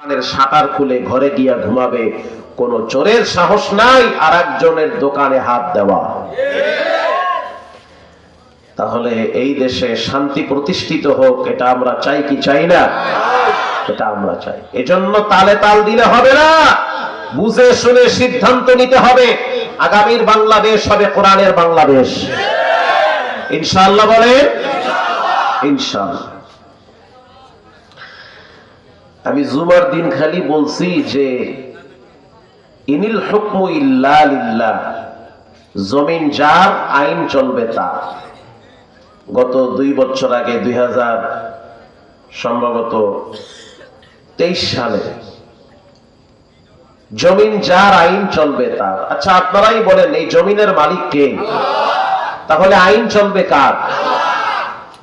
Shutter খুলে ঘরে গিয়া ঘুমাবে, কোন চোরের সাহস নাই আর একজনের দোকানে হাত দেওয়া। তাহলে এই দেশে শান্তি প্রতিষ্ঠিত হোক, এটা আমরা চাই কি চাই না? এটা আমরা চাই। এজন্য তালে তাল দিলে হবে না, বুঝে শুনে সিদ্ধান্ত নিতে হবে। আগামীর বাংলাদেশ হবে কোরআনের বাংলাদেশ, ইনশাআল্লাহ। বলে ইনশাআল্লাহ। আমি জুমার দিন খালি বলছি যে ইনিল হুকমু ইল্লা লিল্লাহ, জমিন যার, আইন চলবে তার। গত 2 বছর আগে 2023 সালে জমিন যার, আইন চলবে তার। আচ্ছা আপনারাই বলেন, এই জমিনের মালিক কে? তাহলে আইন চলবে কার?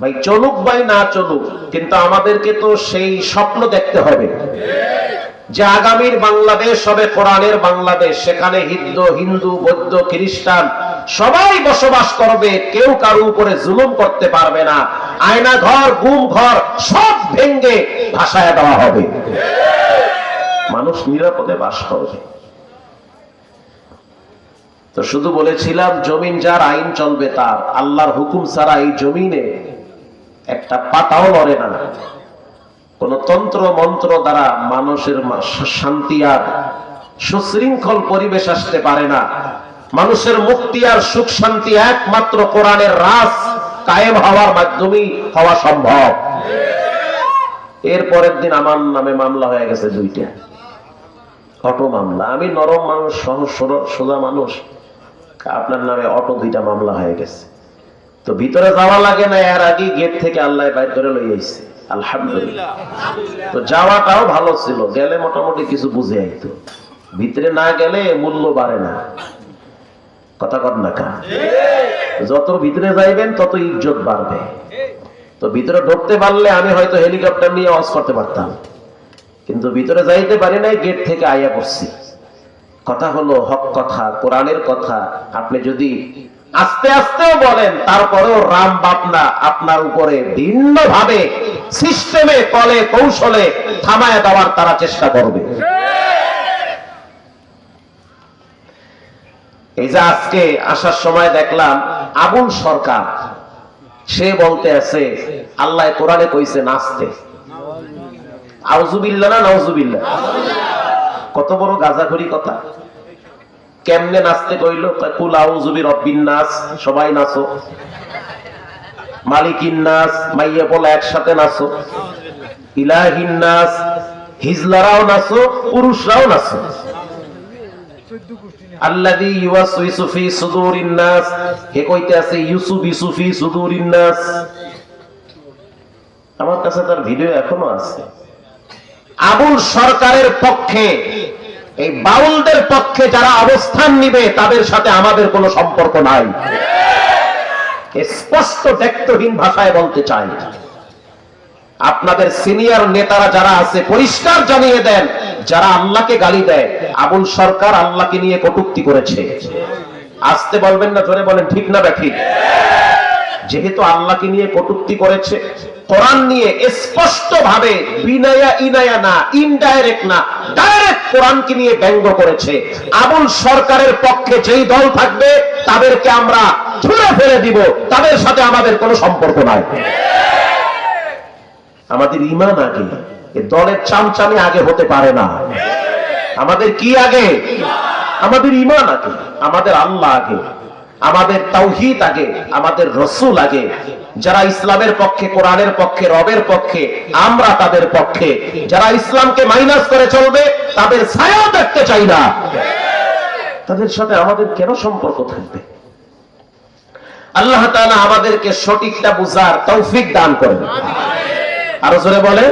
ভাই চলুক ভাই না চলুক, কিন্তু আমাদেরকে তো সেই স্বপ্ন দেখতে হবে যে আগামীর বাংলাদেশ হবে কোরআনের বাংলাদেশ। সেখানে হিন্দু বৌদ্ধ খ্রিস্টান সবাই বসবাস করবে, কেউ কারো উপরে জুলুম করতে পারবে না। আয়না ঘর, গুম ঘর সব ভেঙে ভাসায় দেওয়া হবে, মানুষ নিরাপদে বাস করবে। তো শুধু বলেছিলাম জমিন যার, আইন চলবে তার। আল্লাহর হুকুম ছাড়া এই জমিনে একটা পাতাও লড়ে না। কোন তন্ত্র মন্ত্র দ্বারা মানুষের শান্তি আর সুশৃঙ্খল পরিবেশ আসতে পারে না। মানুষের মুক্তি আর সুখ শান্তি একমাত্র কোরআনের রাজ কায়েম হওয়ার মাধ্যমেই হওয়া সম্ভব। এর পরের দিন আমার নামে মামলা হয়ে গেছে 2টা অটো মামলা। আমি নরম মানুষ, সহজ সোজা মানুষ, আপনার নামে অটো 2টা মামলা হয়ে গেছে। তো ভিতরে যাওয়া লাগে না, এর আগে গেট থেকে আল্লাহ বাইর করে লই আইছে, আলহামদুলিল্লাহ। তো যাওয়াটাও ভালো ছিল, গেলে মোটামুটি কিছু বুঝে আইতো। ভিতরে না গেলে মূল্য বাড়ে না, কথা কর না কা? যত ভিতরে যাইবেন তত ইজ্জত বাড়বে। তো ভিতরে ঢুকতে পারলে আমি হয়তো হেলিকপ্টার নিয়ে ওয়াজ করতে পারতাম, কিন্তু ভিতরে যাইতে পারি নাই, গেট থেকে আইয়া পড়ছি। কথা হলো হক কথা, কোরআনের কথা। আপনি যদি আস্তে আস্তেও বলেন, তারপরেও রাম বাপনা আপনার উপরে ভিন্ন ভাবে সিস্টেমে কলে কৌশলে থামায় দেওয়ার তারা চেষ্টা করবে। এই যে আজকে আসার সময় দেখলাম আবুল সরকার, সে বলতে আছে আল্লাহ কোরআনে কইছে নাচতে। আউযুবিল্লাহ না নাউযুবিল্লাহ? কত বড় গাজাখড়ি কথা! কেমনে নাচতে কইল? কুল আউযু বিরাব্বিন নাস, সবাই নাচো। মালিকিন নাস, মাইয়া বলা একসাথে নাচো। ইলাহিন নাস, হিজলারাও নাচো, পুরুষরাও নাচো। আল্লাযী ইউওয়াসউইসু ফি সুদুরিন নাস, হে কইতে আছে ইউসুফু ফি সুদুরিন নাস। আমার কাছে তার ভিডিও এখনো আছে। আবুল সরকারের পক্ষে, এই বাউলদের পক্ষে যারা অবস্থান নিবে তাদের সাথে আমাদের কোনো সম্পর্ক নাই। স্পষ্ট দেখতহীন ভাষায় বলতে চাই, আপনাদের সিনিয়র নেতারা যারা আছে পরিষ্কার জানিয়ে দেন, যারা আল্লাহকে গালি দেয়, আবুল সরকার আল্লাহকে নিয়ে কটূক্তি করেছে। আসতে বলবেন না, জোরে বলেন, ঠিক না ঠিক? যেহেতু আল্লাহকে নিয়ে কটূক্তি করেছে, কোরআন নিয়ে স্পষ্ট ভাবে বিনায়া ইনায়া না, ইনডাইরেক্ট না, ডাইরেক্ট কোরআনকে নিয়ে ব্যঙ্গ করেছে। আবুল সরকারের পক্ষে যেই দল থাকবে তাদেরকে আমরা ছুঁড়ে ফেলে দিব, তাদের সাথে আমাদের কোনো সম্পর্ক নাই। আমাদের ঈমান আগে, এই দলের চামচামি আগে হতে পারে না। আমাদের কি আগে? আমাদের ঈমান আগে, আমাদের আল্লাহ আগে, আমাদের তাওহীদ আগে, আমাদের রাসূল আগে। যারা ইসলামের পক্ষে, কোরআনের পক্ষে, রবের পক্ষে, আমরা তাদের পক্ষে। যারা ইসলামকে মাইনাস করে চলবে তাদের ছায়াও দেখতে চাই না। তাদের সাথে আমাদের কেন সম্পর্ক থাকবে? আল্লাহ তাআলা আমাদেরকে সঠিকটা বুঝার তৌফিক দান করেন। আরো জোরে বলে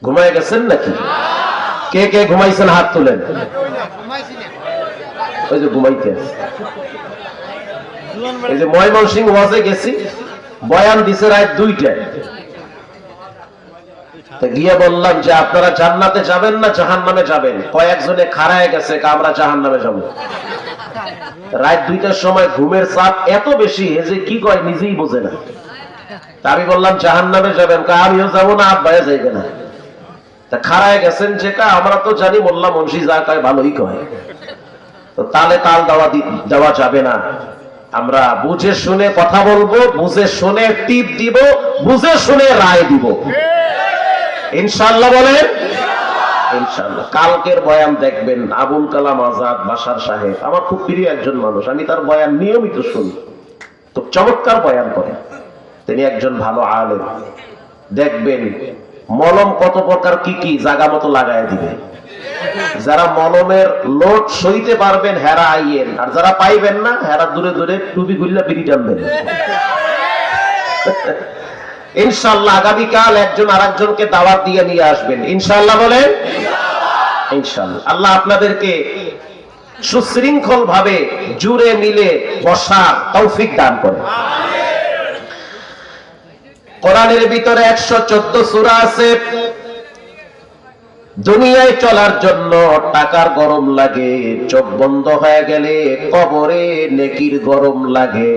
ঘুমায় গেছেন নাকি? কে কে ঘুমাইছেন হাত তুলেন। ওই যে ঘুমাইতে, এই যে ময়মনসিংহ ওয়াজে গেছি, বয়ান দিছে রাত 2টায়। গিয়ে বললাম যে আপনারা জান্নাতে যাবেন না জাহান্নামে যাবেন? কয়েকজনে খাড়ায় গেছে, আমরা জাহান্নামে যাব। রাত 2টার সময় ঘুমের চাপ এত বেশি যে কি কয় নিজেই বোঝে না। আমি বললাম জাহান্নামে যাবেন, আমিও যাবো না, আব্বাই যাইবে না। তা খাড়ায় গেছেন যে আমরা তো জানি মোল্লা মুন্সি যা কয় ভালোই কয়, তো তালে তাল দেওয়া যাবে না। আমরা বুঝে শুনে কথা বলবো, বুঝে শুনে টিপ দিব, বুঝে শুনে রায় দিব, ইনশাআল্লাহ বলেন ইনশাআল্লাহ। কালকের বয়ান দেখবেন, আবুল কালাম আজাদ বাশার সাহেব আমার খুব প্রিয় একজন মানুষ, আমি তার বয়ান নিয়মিত শুনি, খুব চমৎকার বয়ান করেন। তিনি একজন ভালো আলেম। দেখবেন মলম কত প্রকার কি কি জায়গা মতো লাগায় দিবে। যারা মলমের লোড সইতে পারবেন হেরা আইয়েন, আর যারা পাইবেন না হেরা দূরে দূরে টুপি গুল্লা বিড়ি টানবেন। ইনশাআল্লাহ আগামীকাল একজন আরেকজনকে দাওয়াত দিয়ে নিয়ে আসবেন, ইনশাআল্লাহ বলেন ইনশাআল্লাহ। আল্লাহ আপনাদেরকে সুশৃঙ্খল ভাবে জুড়ে মিলে বসার তৌফিক দান করেন। কোরআনের ভিতরে 114 সূরা আছে। দুনিয়ায় চলার জন্য টাকার গরম লাগে, চোখ বন্ধ হয়ে গেলে কবরে নেকির গরম লাগে।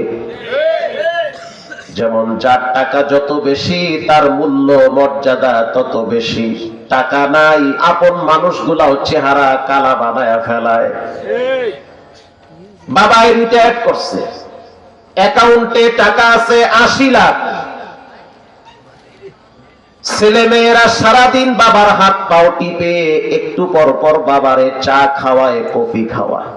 যেমন যার টাকা যত বেশি তার মূল্য মর্যাদা তত বেশি। টাকা নাই, আপন মানুষগুলাও চেহারা কালা বানায়া ফেলায়। বাবা রিটায়ার করছে, অ্যাকাউন্টে টাকা আছে 80 লাখ। ছেলে মেয়েরা সারাদিন বাবার হাত পাও টিপে, একটু পর পর বাবারে চা খাওয়ায়, কফি খাওয়ায়।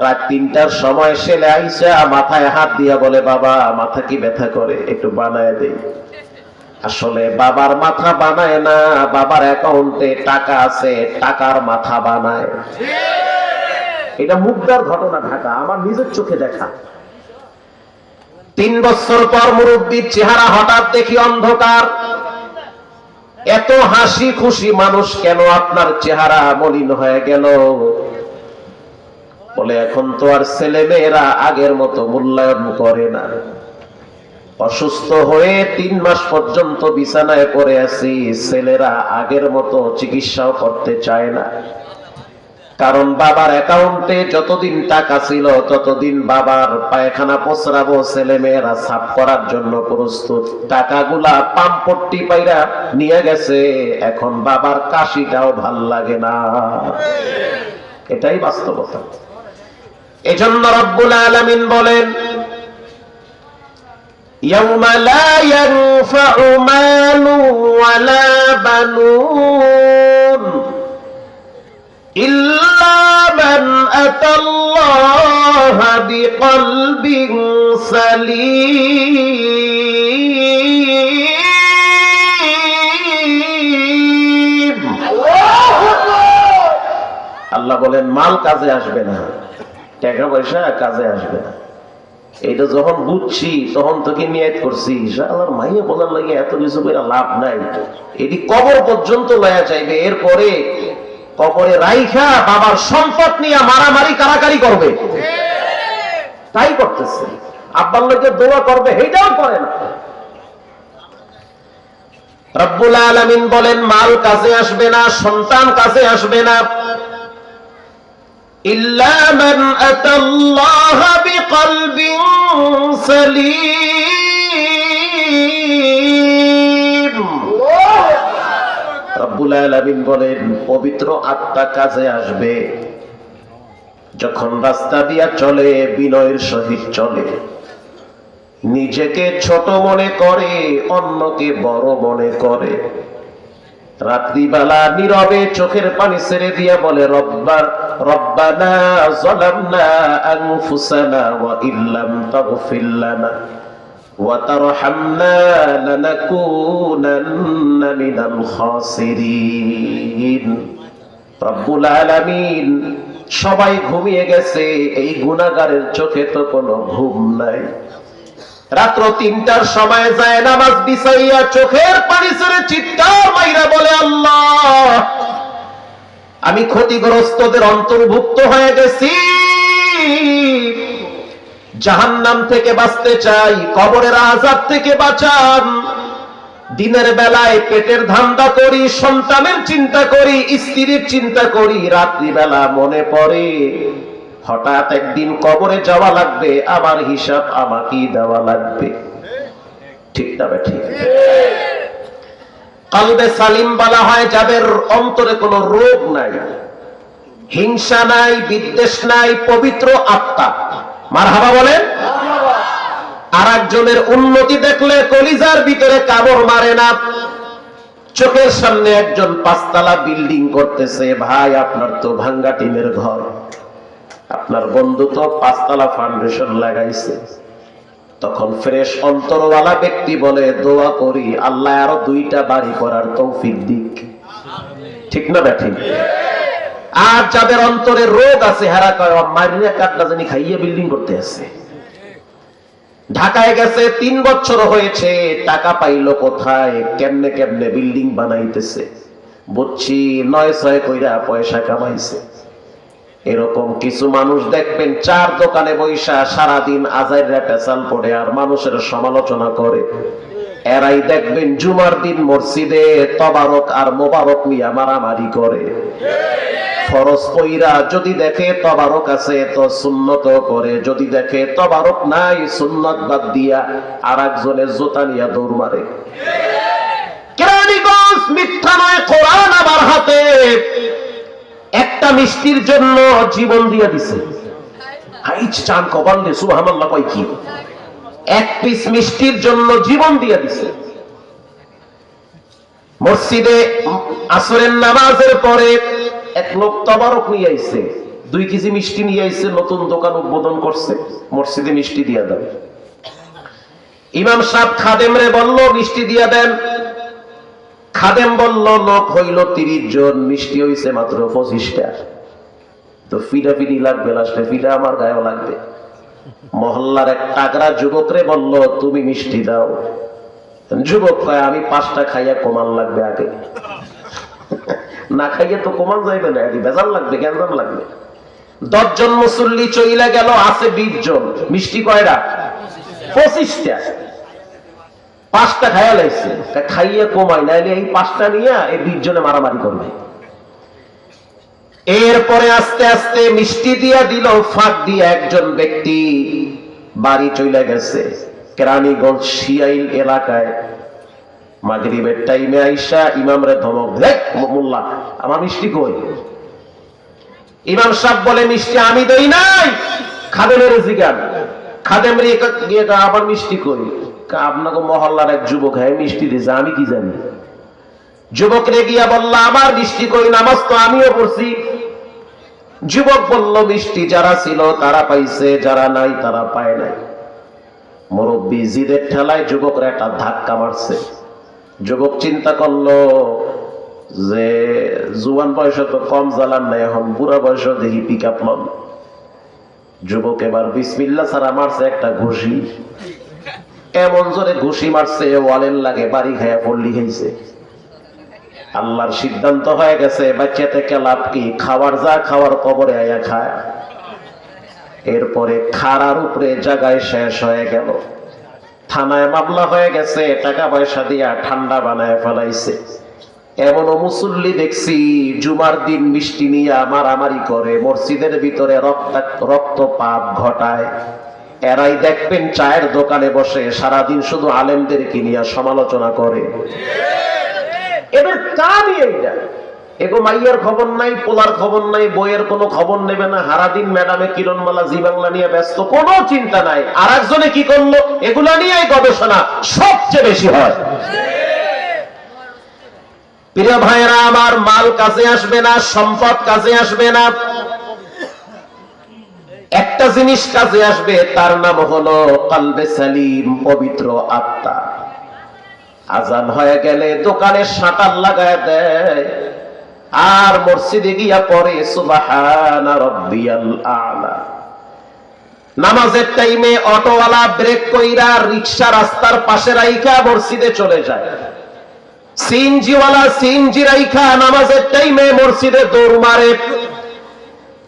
রাত 3টার সময় ছেলে আইসা মাথায় হাত দিয়া বলে, বাবা মাথা কি ব্যথা করে, একটু বানায় দেই। আসলে বাবার মাথা বানায় না, বাবার অ্যাকাউন্টে টাকা আছে, টাকার মাথা বানায়। এটা মুগ্ধার ঘটনা, ঢাকা, আমার নিজের চোখে দেখা। 3 বছর পর মুরব্বীর চেহারা হঠাৎ দেখি অন্ধকার। এত হাসি খুশি মানুষ কেন আপনার চেহারা মলিন হয়ে গেল? বলে এখন তো আর ছেলে মেয়েরা আগের মতো মূল্যায়ন করে না। অসুস্থ হয়ে 3 মাস পর্যন্ত বিছানায় পড়ে আছি, ছেলেরা আগের মতো চিকিৎসাও করতে চায় না। কারণ বাবার অ্যাকাউন্টে যতদিন টাকা ছিল ততদিন বাবার পায়খানা পচরাবো ছেলে মেয়েরা সাফ করার জন্য প্রস্তুত। টাকাগুলা পাম্পট্টি পাইরা নিয়ে গেছে, এখন বাবার কাশিটাও ভাল লাগে না। এটাই বাস্তবতা। এজন্য রব্বুল আলামিন বলেন, ইয়াউমা লা ইয়ানফাউ মালু ওয়ালা বানুন ইল্লা মান আতাল্লাহা বিকলবিন সালিম। আল্লাহ বলেন মাল কাজে আসবে না, টাকা পয়সা কাজে আসবে না। এইটা যখন বুঝছি তখন তোকে নিয়ত করছি, আল্লাহর মাইয়া বলার লাগে এত কিছু করে লাভ নাই, এটি কবর পর্যন্ত লয়া চাইবে। এরপরে কবরে রাইখা বাবার সম্পদ নিয়ে মারামারি কারাকারি করবে, তাই করতেছে। আব্বার লোকে দোয়া করবে, এইটাও করে না। রব্বুল আলামিন বলেন মাল কাজে আসবে না, সন্তান কাজে আসবে না। ইল্লা মান আতাল্লাহা বিকলবিন সালিম। রব্বুল আলামিন বলেন পবিত্র আত্মা কাজে আসবে যখন রাস্তা দিয়া চলে বিনয়ের সহিত চলে, নিজেকে ছোট মনে করে, অন্যকে বড় মনে করে। রাত্রিবেলা নীরবে চোখের পানি ছেড়ে দিয়া বলে, রব্বানা যালামনা আনফুসানা ওয়া ইল্লাম তাগফির লানা ওয়া তারহামনা লানাকুনান্না মিনাল খাসিরিন। রব্বুল আলামিন সবাই ঘুমিয়ে গেছে, এই গুনাহগারের চোখে তো কোনো ঘুম নাই। রাত্র 3টার সময় যায় নামাজ বিছাইয়া চোখের পানি ছেড়ে চিৎকার মাইরা বলে, আল্লাহ আমি ক্ষতিগ্রস্তদের অন্তর্ভুক্ত হয়ে গেছি, জাহান্নাম থেকে বাঁচতে চাই, কবরের আযাব থেকে বাঁচান। দিনের বেলায় পেটের ধান্দা করি, সন্তানের চিন্তা করি, স্ত্রীর চিন্তা করি, রাত্রিবেলা মনে পড়ে হঠাৎ একদিন কবরে যাওয়া লাগবে, আমার হিসাব আমাকেই দেওয়া লাগবে। ঠিক না বেঠিক? কলবে সালিম বলা হয় যাদের অন্তরে কোনো রোগ নাই, হিংসা নাই, বিদ্বেষ নাই, পবিত্র আত্মা। মারহাবা বলেন। আর একজনের উন্নতি দেখলে কলিজার ভিতরে কামড় মারে না। চোখের সামনে একজন 5 তলা বিল্ডিং করতেছে, ভাই আপনার তো ভাঙ্গা টিনের ঘর, আপনার বন্ধু তো 5 তলা ফাউন্ডেশন লাগাইছে। তখন ফ্রেশ অন্তরওয়ালা ব্যক্তি বলে, দোয়া করি আল্লাহ আরো 2টা বাড়ি করার তৌফিক দিক। ঠিক না বেঠিক? আর যাদের অন্তরে রোগ আছে, হারা কয় মারিয়া কাটনা জানি খাইয়ে বিল্ডিং করতে আছে। ঢাকায় গেছে 3 বছর হয়েছে, টাকা পাইলো কোথায়, কেমনে কেমনে বিল্ডিং বানাইতেছে, বুঝছি 9-6 কইরা পয়সা কামাইছে। এরকম কিছু মানুষ দেখবেন 4 দোকানে বৈশা সারাদিন আজাইরা পেছাল পড়ে আর মানুষের সমালোচনা করে। এরাই দেখবেন জুমার দিন মসজিদে তবারক আর মোবারক নিয়ে মারামারি করে। ফরজ পইরা যদি দেখে তবারক আছে তো সুন্নত করে, যদি দেখে তবারক নাই সুন্নত বাদ দিয়া আর একজনের জুতা নিয়ে দৌড় মারে। কেরানীগঞ্জ মিথ্যা নয়, কোরআন আবার হাতে। একটা মিষ্টির জন্য জীবন দিয়ে দিছে। হাইচ চান কবান্ডে সুবহানাল্লাহ কয় কি? 1 পিস মিষ্টির জন্য জীবন দিয়ে দিছে। মসজিদে আসরের নামাজের পরে এক লোক তবারক নিয়ে আইছে, 2 কেজি মিষ্টি নিয়ে আইছে, নতুন দোকান উদ্বোধন করছে, মসজিদে মিষ্টি দিয়ে দেন। ইমাম সাহেব খাদেমরে বলল মিষ্টি দিয়ে দেন। খাদেম বলল লোক হইল 30 জন, মিষ্টি হইছে মাত্র 25টা। তো ফিডাফিডি লাগবে, লাস্টে ফিডা আমার গায়েও লাগবে। মহল্লার এক টাকরা যুবকরে বলল তুমি মিষ্টি দাও। যুবক কয় আমি 5টা খাইয়া কমান লাগবে আগে, না খাইয়ে তো কমান যাইবে না, বেজাল লাগবে, গ্যাঞ্জাম লাগবে। 10 জন মুসল্লি চইলা গেল, আছে 20 জন, মিষ্টি কয়টা? 25টা। 5টা খাইয়া লাইছে, খাইয়ে কমাই নাইলে এই 5টা নিয়ে এই 20 জনে মারামারি করবে। এরপরে আস্তে আস্তে মিষ্টি দিয়া দিল, ফাঁক দিয়ে একজন ব্যক্তি বাড়ি চলে গেছে। কেরানীগঞ্জ শিয়াইল এলাকায় মাগরিবের টাইমে আইসা ইমামরে ধমক দেয়, মোল্লা আমার মিষ্টি কই? ইমাম সাহেব বলে মিষ্টি আমি দেই নাই, খাদেমের জিগান। খাদেম রে গিয়ে আমার মিষ্টি কই? আপনাকে মহল্লার এক যুবক হ্যাঁ মিষ্টি দিয়েছে, আমি কি জানি? যুবক রে গিয়া বলল আমার মিষ্টি কই? নামাজ তো আমিও পড়ছি। যুবক বলল মিষ্টি যারা ছিল তারা পাইছে, যারা নাই তারা পায় নাই। মুরব্বী জিদের ঠেলায় যুবকরা একটা ধাক্কা মারছে। যুবক চিন্তা করলো যে জুয়ান বয়সে তো কম জ্বালান নাই, এখন বুড়া বয়স দেখি পিক আপ লন। যুবক এবার বিসমিল্লাহ ছাড়া মারছে একটা ঘুষি, এমন জোরে ঘুষি মারছে ওয়ালের লাগে বাড়ি খাইয়া পল্লি খাইছে। আল্লাহর সিদ্ধান্ত হয়ে গেছে বাচ্চা থেকে লাভ কি, খাওয়ার যা খাওয়ার কবরে আয়া খায়। এরপরে খাড়ার উপরে জায়গায় শেষ হয়ে গেল, থানায় মামলা হয়ে গেছে, টাকা পয়সা দিয়া ঠান্ডা বানায় ফেলাইছে। এমনও মুসল্লি দেখছি জুমার দিন মিষ্টি নিয়ে মারামারি করে, মসজিদের ভিতরে রক্তপাত ঘটায়। এরাই দেখবেন চায়ের দোকানে বসে সারাদিন শুধু আলেমদেরকে নিয়ে সমালোচনা করে। এদের কামই এইটা। এগো মাইয়ার খবর নাই, পোলার খবর নাই, বইয়ের কোনো খবর নেবে না, সারাদিন ম্যাডামে কিরণমালা জি বাংলা নিয়ে ব্যস্ত, কোনো চিন্তা নাই। আর একজনে কি করলো, এগুলা নিয়েই গবেষণা সবচেয়ে বেশি হয়। প্রিয় ভাইরা আমার, মাল কাজে আসবে না, সম্পদ কাজে আসবে না, একটা জিনিস কাজে আসবে, তার নাম হলো কলবে সালিম, পবিত্র আত্মা। আজান হয়ে গেলে দোকানে শাটার লাগায় দেয় আর মসজিদে গিয়া পড়ে সুবহানা রাব্বিয়াল আ'লা। নামাজের টাইমে অটোওয়ালা ব্রেক কইরা রিকশা রাস্তার পাশে রাইখা মসজিদে চলে যায়। সিএনজিওয়ালা সিএনজি রাইখা নামাজের টাইমে মসজিদে দৌড় মারে।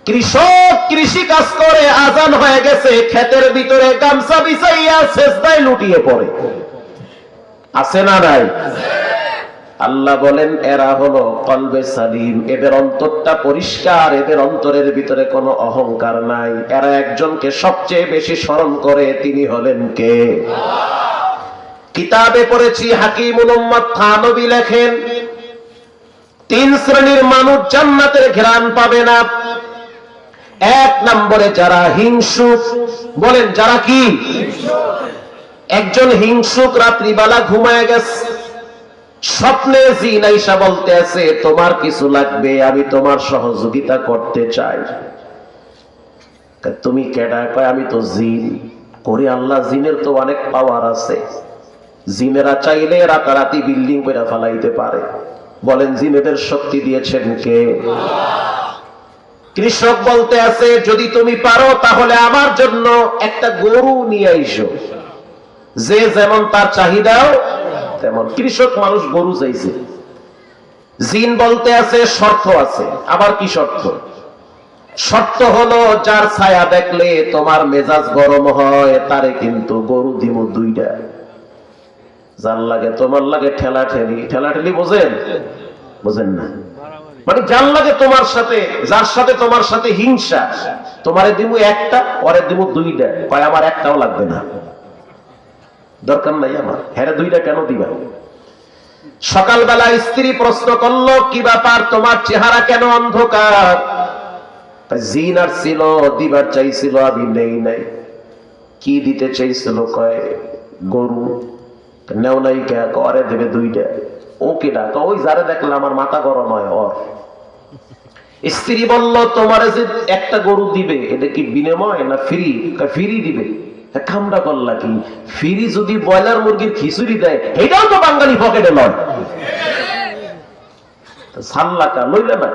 কৃষক কৃষি কাজ করে, আজান হয়ে গেছে, ক্ষেতের ভিতরে গামছা বিছাইয়া সেজদায় লুটিয়ে পড়ে। আছে না নাই? আল্লাহ বলেন এরা হলো কলবে সালিম, এদের অন্তরটা পরিষ্কার, এদের অন্তরের ভিতরে কোনো অহংকার নাই। এরা একজনকে সবচেয়ে বেশি স্মরণ করে, তিনি হলেন কে? কিতাবে পড়েছি, হাকিমুল উম্মাত থানবী লেখেন 3 শ্রেণীর মানুষ জান্নাতের ঘ্রাণ পাবে না। 1 নম্বরে যারা হিংসুক। বলেন যারা কি? একজন হিংসুক রাত্রিবেলা ঘুমায় গেছে, স্বপ্নে জিন আইসা বলতে আছে তোমার কিছু লাগবে, আমি তোমার সহযোগিতা করতে চাই। তুমি কেডা? কয় আমি তো জিন। করে আল্লাহ, জিনের তো অনেক পাওয়ার আছে, জিনেরা চাইলে রাতারাতি বিল্ডিং করে ফেলাইতে পারে। বলেন জিনেদের শক্তি দিয়েছেন কে? কৃষক বলতে আছে যদি তুমি পারো তাহলে আমার জন্য একটা গরু নিয়ে আইসো, যে যেমন তার চাহিদাও তেমন। কৃষক মানুষ গরু চাইছে। জিন বলতে আছে শর্ত আছে। আবার কি শর্ত? শর্ত হলো যার ছায়া দেখলে তোমার মেজাজ গরম হয় তারে কিন্তু গরু দিব 2টা। যার লাগে তোমার লাগে ঠেলাঠেলি। ঠেলাঠেলি বোঝেন? বোঝেন না? মানে যার লাগে তোমার সাথে, যার সাথে তোমার সাথে হিংসা, তোমারে দিব 1টা, ওরে দিব 2টা। কয় আমার 1টাও লাগবে না, দরকার নাই আমার। হ্যাঁ 2টা কেন দিবা? সকালবেলা স্ত্রী প্রশ্ন করলো কি ব্যাপার, তোমার চেহারা কেন অন্ধকার? জিন আর ছিল, দিবার চাইছিল, আমি নেই নাই। কি দিতে চাইছিল? কয় গরু। নেও নাই কে? করে দেবে 2টা। ও কেডা? ওই যারে দেখলে আমার মাথা গরম হয় ওর। স্ত্রী বলল তোমারে যে 1টা গরু দিবে এটা কি বিনিময় না ফ্রি? ফ্রি দিবে। কামড়া করলা কি? ফ্রি যদি ব্রয়লার মুরগির খিচুড়ি দেয় এটাও তো বাঙালি পকেটে লয়। সাল্লাকা লইলে না।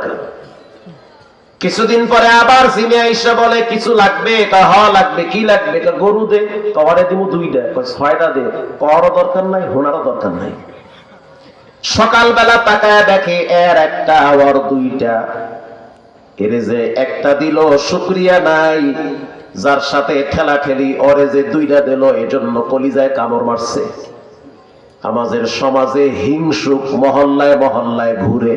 কিছুদিন পরে আবার জিনে আইসা বলে কিছু লাগবে? হ লাগবে। কি লাগবে? গরু দে। করে দিব 2টা। 6টা দে। করও দরকার নাই, হোনারও দরকার নাই। সকালবেলা তাকায় দেখে এর 1টা, ওর 2টা। এর যে 1টা দিল শুকরিয়া নাই, যার সাথে ঠেলাঠেলি ওরে যে 2টা দিল এজন্য কলিজায় কামড় মারছে। আমাদের সমাজে হিংসুক মহল্লায় মহল্লায় ঘুরে।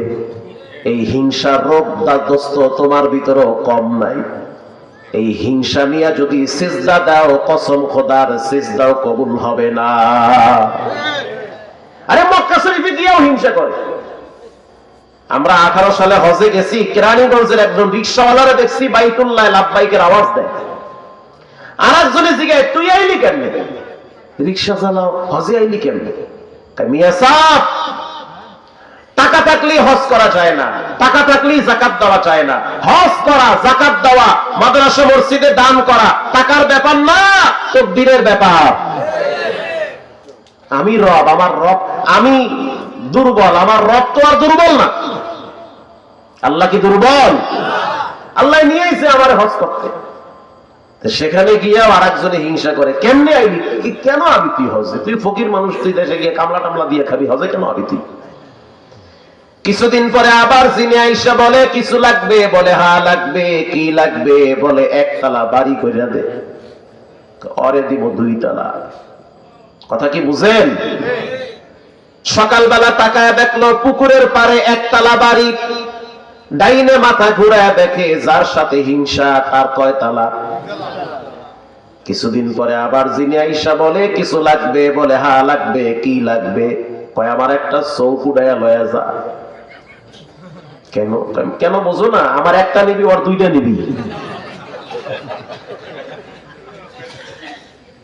এই হিংসার রোগ দোস্ত তোমার ভিতরেও কম নাই। এই হিংসা নিয়ে যদি সিজদা দাও, কসম খোদার সিজদাও কবুল হবে না। আরে মক্কা শরীফে গিয়েও হিংসা করে। আমরা 18 সালে হজে গেছি, কেরানীগঞ্জের একজন রিকশাওয়ালারে দেখছি বাইতুল্লাহ লাব্বাইকের আওয়াজ দেয়। আর একজনে জিজ্ঞাসা তুই আইলি কেমনে? রিকশা চালাও, হজে আইলি কেমনে? মিয়া সাহেব, টাকা থাকলেই হজ করা যায় না, টাকা থাকলেই যাকাত দেওয়া যায় না। হজ করা, যাকাত দেওয়া, মাদ্রাসা মসজিদে দান করা টাকার ব্যাপার না, তকদিরের ব্যাপার। আমি রব, আমার রব, আমি দুর্বল, আমার রব তো আর দুর্বল না। আল্লাহ কি দুর্বল? আল্লাহ নিয়ে এসে আমার হজ করতে। সেখানে গিয়েও আর একজনে হিংসা করে কেমনে আইলি? কেন আবি তুই হজে? তুই ফকির মানুষ, তুই দেশে গিয়ে কামলা টামলা দিয়ে খাবি, হজে কেন আবি তুই? কিছুদিন পরে আবার জিনে আইসা বলে কিছু লাগবে? বলে হ্যাঁ লাগবে। কি লাগবে? বলে 1 তালা বাড়ি কইরা দে। ওরে দিব 2 তালা। কথা কি বুঝেন? সকালবেলা তাকায় দেখলো পুকুরের পারে 1 তালা বাড়ি। ডাইনে মাথা ঘুরায় দেখে যার সাথে হিংসা তার কয় তালা? কিছুদিন পরে আবার জিনে আইসা বলে কিছু লাগবে? বলে হ্যাঁ লাগবে। কি লাগবে? কয় আমার একটা চৌকুডায়া লয়া যা। কেন? কেন বোঝো না? আমার 1টা নিবি, ওর 2টা নিবি।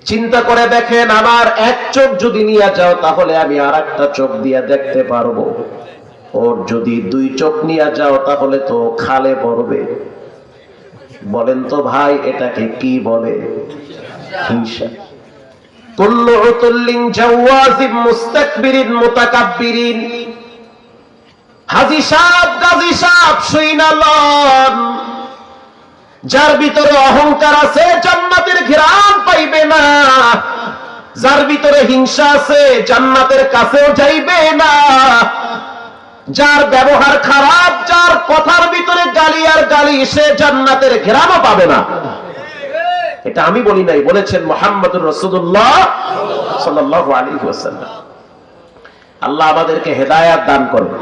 চিন্তা করে দেখেন, আমার 1 চোখ যদি নিয়ে যাও তাহলে আমি আর একটা চোখ দিয়ে দেখতে পারবো। ওর যদি 2 চোখ নিয়ে যাও তাহলে তো খালে পড়বে। বলেন তো ভাই এটাকে কি বলে? হিংসা। কুল্লু উতুল্লিন জাওয়াজিম মুস্তাকবিরিন মুতাকাব্বিরিন। হাজী সাহেব, গাজী সাহেব শুইনা লন, যার ভিতরে অহংকার আছে জান্নাতের ঘ্রাণ পাইবে না। যার ভিতরে হিংসা আছে জান্নাতের কাছেও যাইবে না। যার ব্যবহার খারাপ, যার কথার ভিতরে গালি আর গালি, সে জান্নাতের ঘ্রাণও পাবে না। এটা আমি বলি নাই, বলেছেন মুহাম্মদুর রাসূলুল্লাহ সাল্লাল্লাহু আলাইহি ওয়াসাল্লাম। আল্লাহ আমাদেরকে হেদায়েত দান করুন।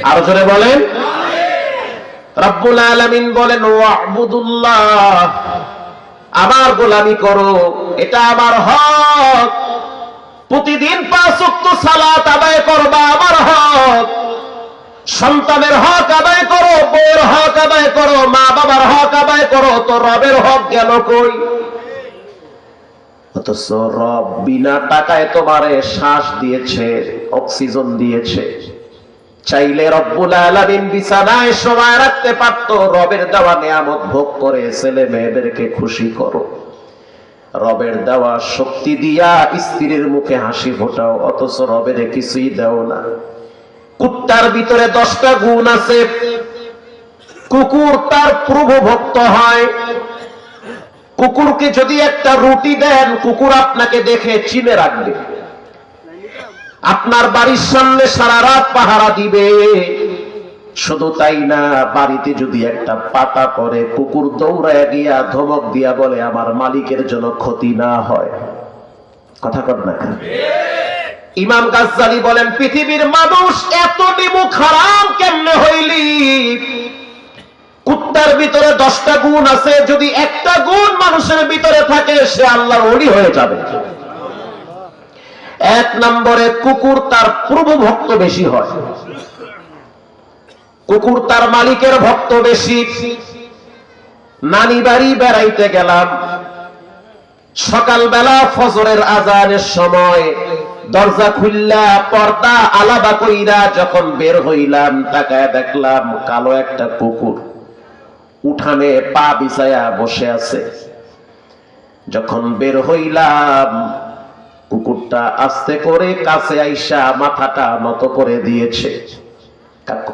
আরো জোরে বলেন আমিন। রব্বুল আলামিন বলেন ওয়া'বুদুল্লাহ, আমার গোলামি করো, এটা আমার হক। প্রতিদিন 5 ওয়াক্ত সালাত আদায় করবা, আমার হক, সন্তানের হক আদায় করো, বউয়ের হক আদায় করো, মা বাবার হক আদায় করো, তো রবের হক গেল কই? অথচ রব বিনা টাকায় তোমারে শ্বাস দিয়েছে, অক্সিজেন দিয়েছে। চাইলে রব্বুল আলামিন বিছানায় সময় রাখতে পারতো। রবের দেওয়া নিয়ামত ভোগ করে ছেলে মেয়েদেরকে খুশি করো। রবের দেওয়া শক্তি দিয়া স্ত্রীর মুখে হাসি ফোটাও, অথচ রবের কিছুই দেও না। কুত্তার ভিতরে 10টা গুণ আছে। কুকুর তার প্রভু ভক্ত হয়। কুকুরকে যদি একটা রুটি দেন, কুকুর আপনাকে দেখে চিনে রাখবে, আপনার বাড়ির সামনে সারা রাত পাহারা দিবে। শুধু তাই না, বাড়িতে যদি একটা পাতা পড়ে, কুকুর দৌড়ায় গিয়া ধমক দিয়া বলে আমার মালিকের জন্য ক্ষতি না হয়। কথা কর না? ইমাম গাজ্জালি বলেন, পৃথিবীর মানুষ এত নিমুখ হারাম কেমনে হইলি? কুত্তার ভিতরে 10টা গুণ আছে, যদি একটা গুণ মানুষের ভিতরে থাকে, সে আল্লাহর ওলি হয়ে যাবে। 1 নম্বরে, কুকুর তার প্রভু ভক্ত বেশি হয়। কুকুর তার মালিকের ভক্ত বেশি। নানি বাড়ি বেড়াইতে গেলাম, সকালবেলা ফজরের আজানের সময় দরজা খুললা পর্দা আলাদা কইরা যখন বের হইলাম, তাকায় দেখলাম কালো একটা কুকুর উঠানে পা বিছায়া বসে আছে। যখন বের হইলাম, কুকুরটা আস্তে করে কাছে আইসা মাথাটা নত করে দিয়েছে।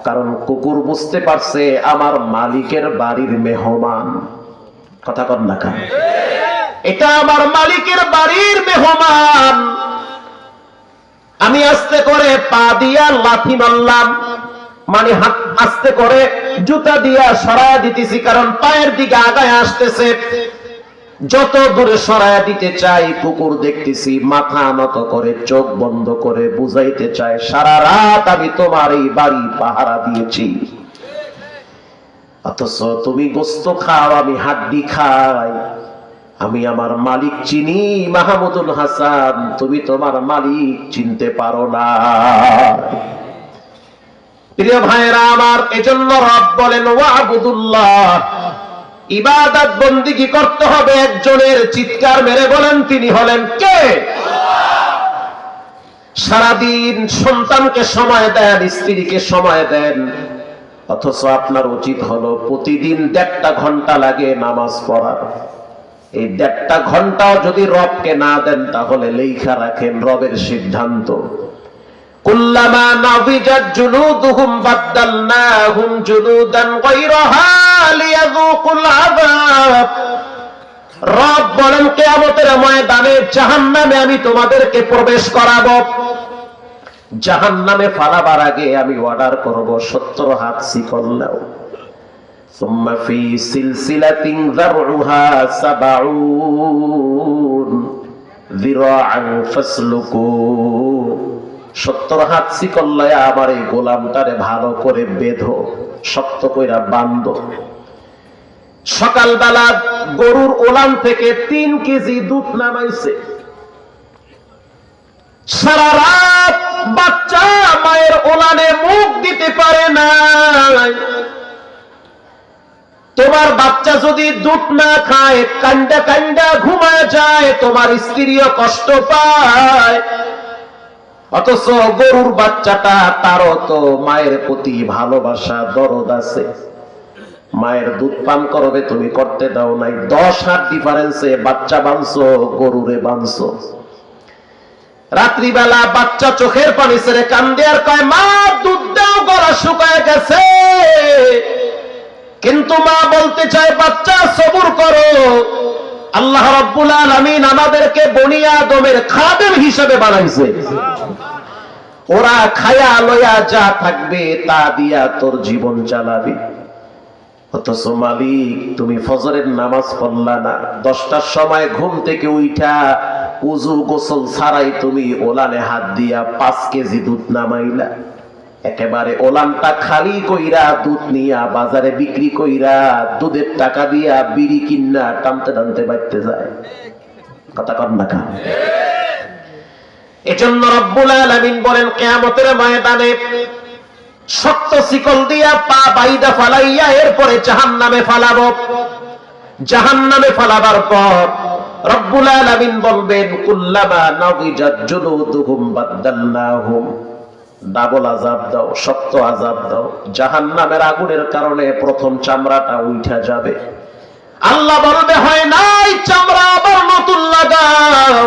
কারণ কুকুর বুঝতে পারছে আমার মালিকের বাড়ির মেহমান। কথা কর না? এটা আমার মালিকের বাড়ির মেহমান। আমি আস্তে করে পা দিয়া লাথি মারলাম, মানে হাত আস্তে করে জুতা দিয়া সরায়া দিতেছি, কারণ পায়ের দিকে আগায় আসতেছে। যত দূরে সরায়া দিতে চাই, কুকুর দেখতেছি মাথা নত করে চোখ বন্ধ করে বুঝাইতে চায় সারা রাত আমি তোমার এই বাড়ি পাহারা দিয়েছি, অথচ তুমি গোস্ত খাও, আমি হাড্ডি খাই। আমি আমার মালিক চিনি মাহমুদুল হাসান, তুমি তোমার মালিক চিনতে পারো না। প্রিয় ভাইরা আমার, এজন্য রব বলেন ওয়াবুদুল্লাহ, ইবাদত বন্দেগী করতে হবে একজনের। চিৎকার মেরে বলেন তিনি হলেন কে? সারাদিন সন্তানকে সময় দেন, স্ত্রীকে সময় দেন, অথচ আপনার উচিত হলো প্রতিদিন 1.5 ঘন্টা লাগে নামাজ পড়ার। এই 1.5 ঘন্টাও যদি রবকে না দেন, তাহলে লেখা রাখেন রবের সিদ্ধান্ত, কুল্লামা নাফিজাত জুলুদুহুম বাদদালনাহুম জুলুদান গায়রাহা লিয়াযুকুল আযাব। রব বলেন কিয়ামতের ময়দানে জাহান্নামে আমি তোমাদেরকে প্রবেশ করাবো। জাহান্নামে ফালাবার আগে আমি অর্ডার করব 70 হাত শিকল নাও। সুম্মা ফি সিলসিলাতিন যারউহা 70 যিরাআন ফাসলুকু। 70 হাত শিকল লয়া আমার এই গোলামটারে ভালো করে বেঁধো, শক্ত কইরা বাঁধো। সকালবেলা গরুর ওলান থেকে 3 কেজি দুধ নামাইছে। সারা রাত বাচ্চা মায়ের ওলানে মুখ দিতে পারে না। তোমার বাচ্চা যদি দুধ না খায়, কান্দা কান্দা ঘুমায় যায়, তোমার স্ত্রীও কষ্ট পায়। অথচ গরুর বাচ্চাটা, তারও তো মায়ের প্রতি ভালোবাসা দরদ আছে। মায়ের দুধ পান করবে, তুমি করতে দাও নাই। 10 হাত ডিফারেন্সে বাচ্চা বানছো, গরুরে বানছো। রাত্রিবেলা বাচ্চা চোখের পানি ছেড়ে কান্দে আর কয় মা দুধ দাও, গলা শুকায় গেছে। কিন্তু মা বলতে চায় বাচ্চা সবুর করো, আল্লাহ রাব্বুল আলামিন আমাদেরকে বনি আদমের খাদেম হিসেবে বানাইছে। ওরা খায়া লয়া যা থাকবে তা দিয়া তোর জীবন চালাবি। অথচ মালিক তুমি ফজরের নামাজ পড়লা না, 10টার সময় ঘুম থেকে উঠা উযু গোসল ছাড়াই তুমি ওলানে হাত দিয়া 5 কেজি দুধ নামাইলা। একেবারে ওলানটা খালি কইরা দুধ নিয়া বাজারে বিক্রি কইরা দুধের টাকা দিয়া বিড়ি কিন্না টানতে টানতে বাইতে যায়। কথা কর না? এজন্য রব্বুল আলামিন বলেন কিয়ামতের ময়দানে শক্ত শিকল দিয়া পা বাইদা ফালাইয়া এরপরে জাহান্নামে ফালাবো। জাহান্নামে ফালাবার পর রব্বুল আলামিন বলবেন কুল্লামা নাদিজাত জুলুদুহুম বাদদালনাহুম, ডাবল আযাব দাও, শক্ত আযাব দাও। জাহান্নামের আগুনের কারণে প্রথম চামড়াটা উঠা যাবে। আল্লাহ বলবে হয় নাই চামড়া আবার নতুন লাগাও।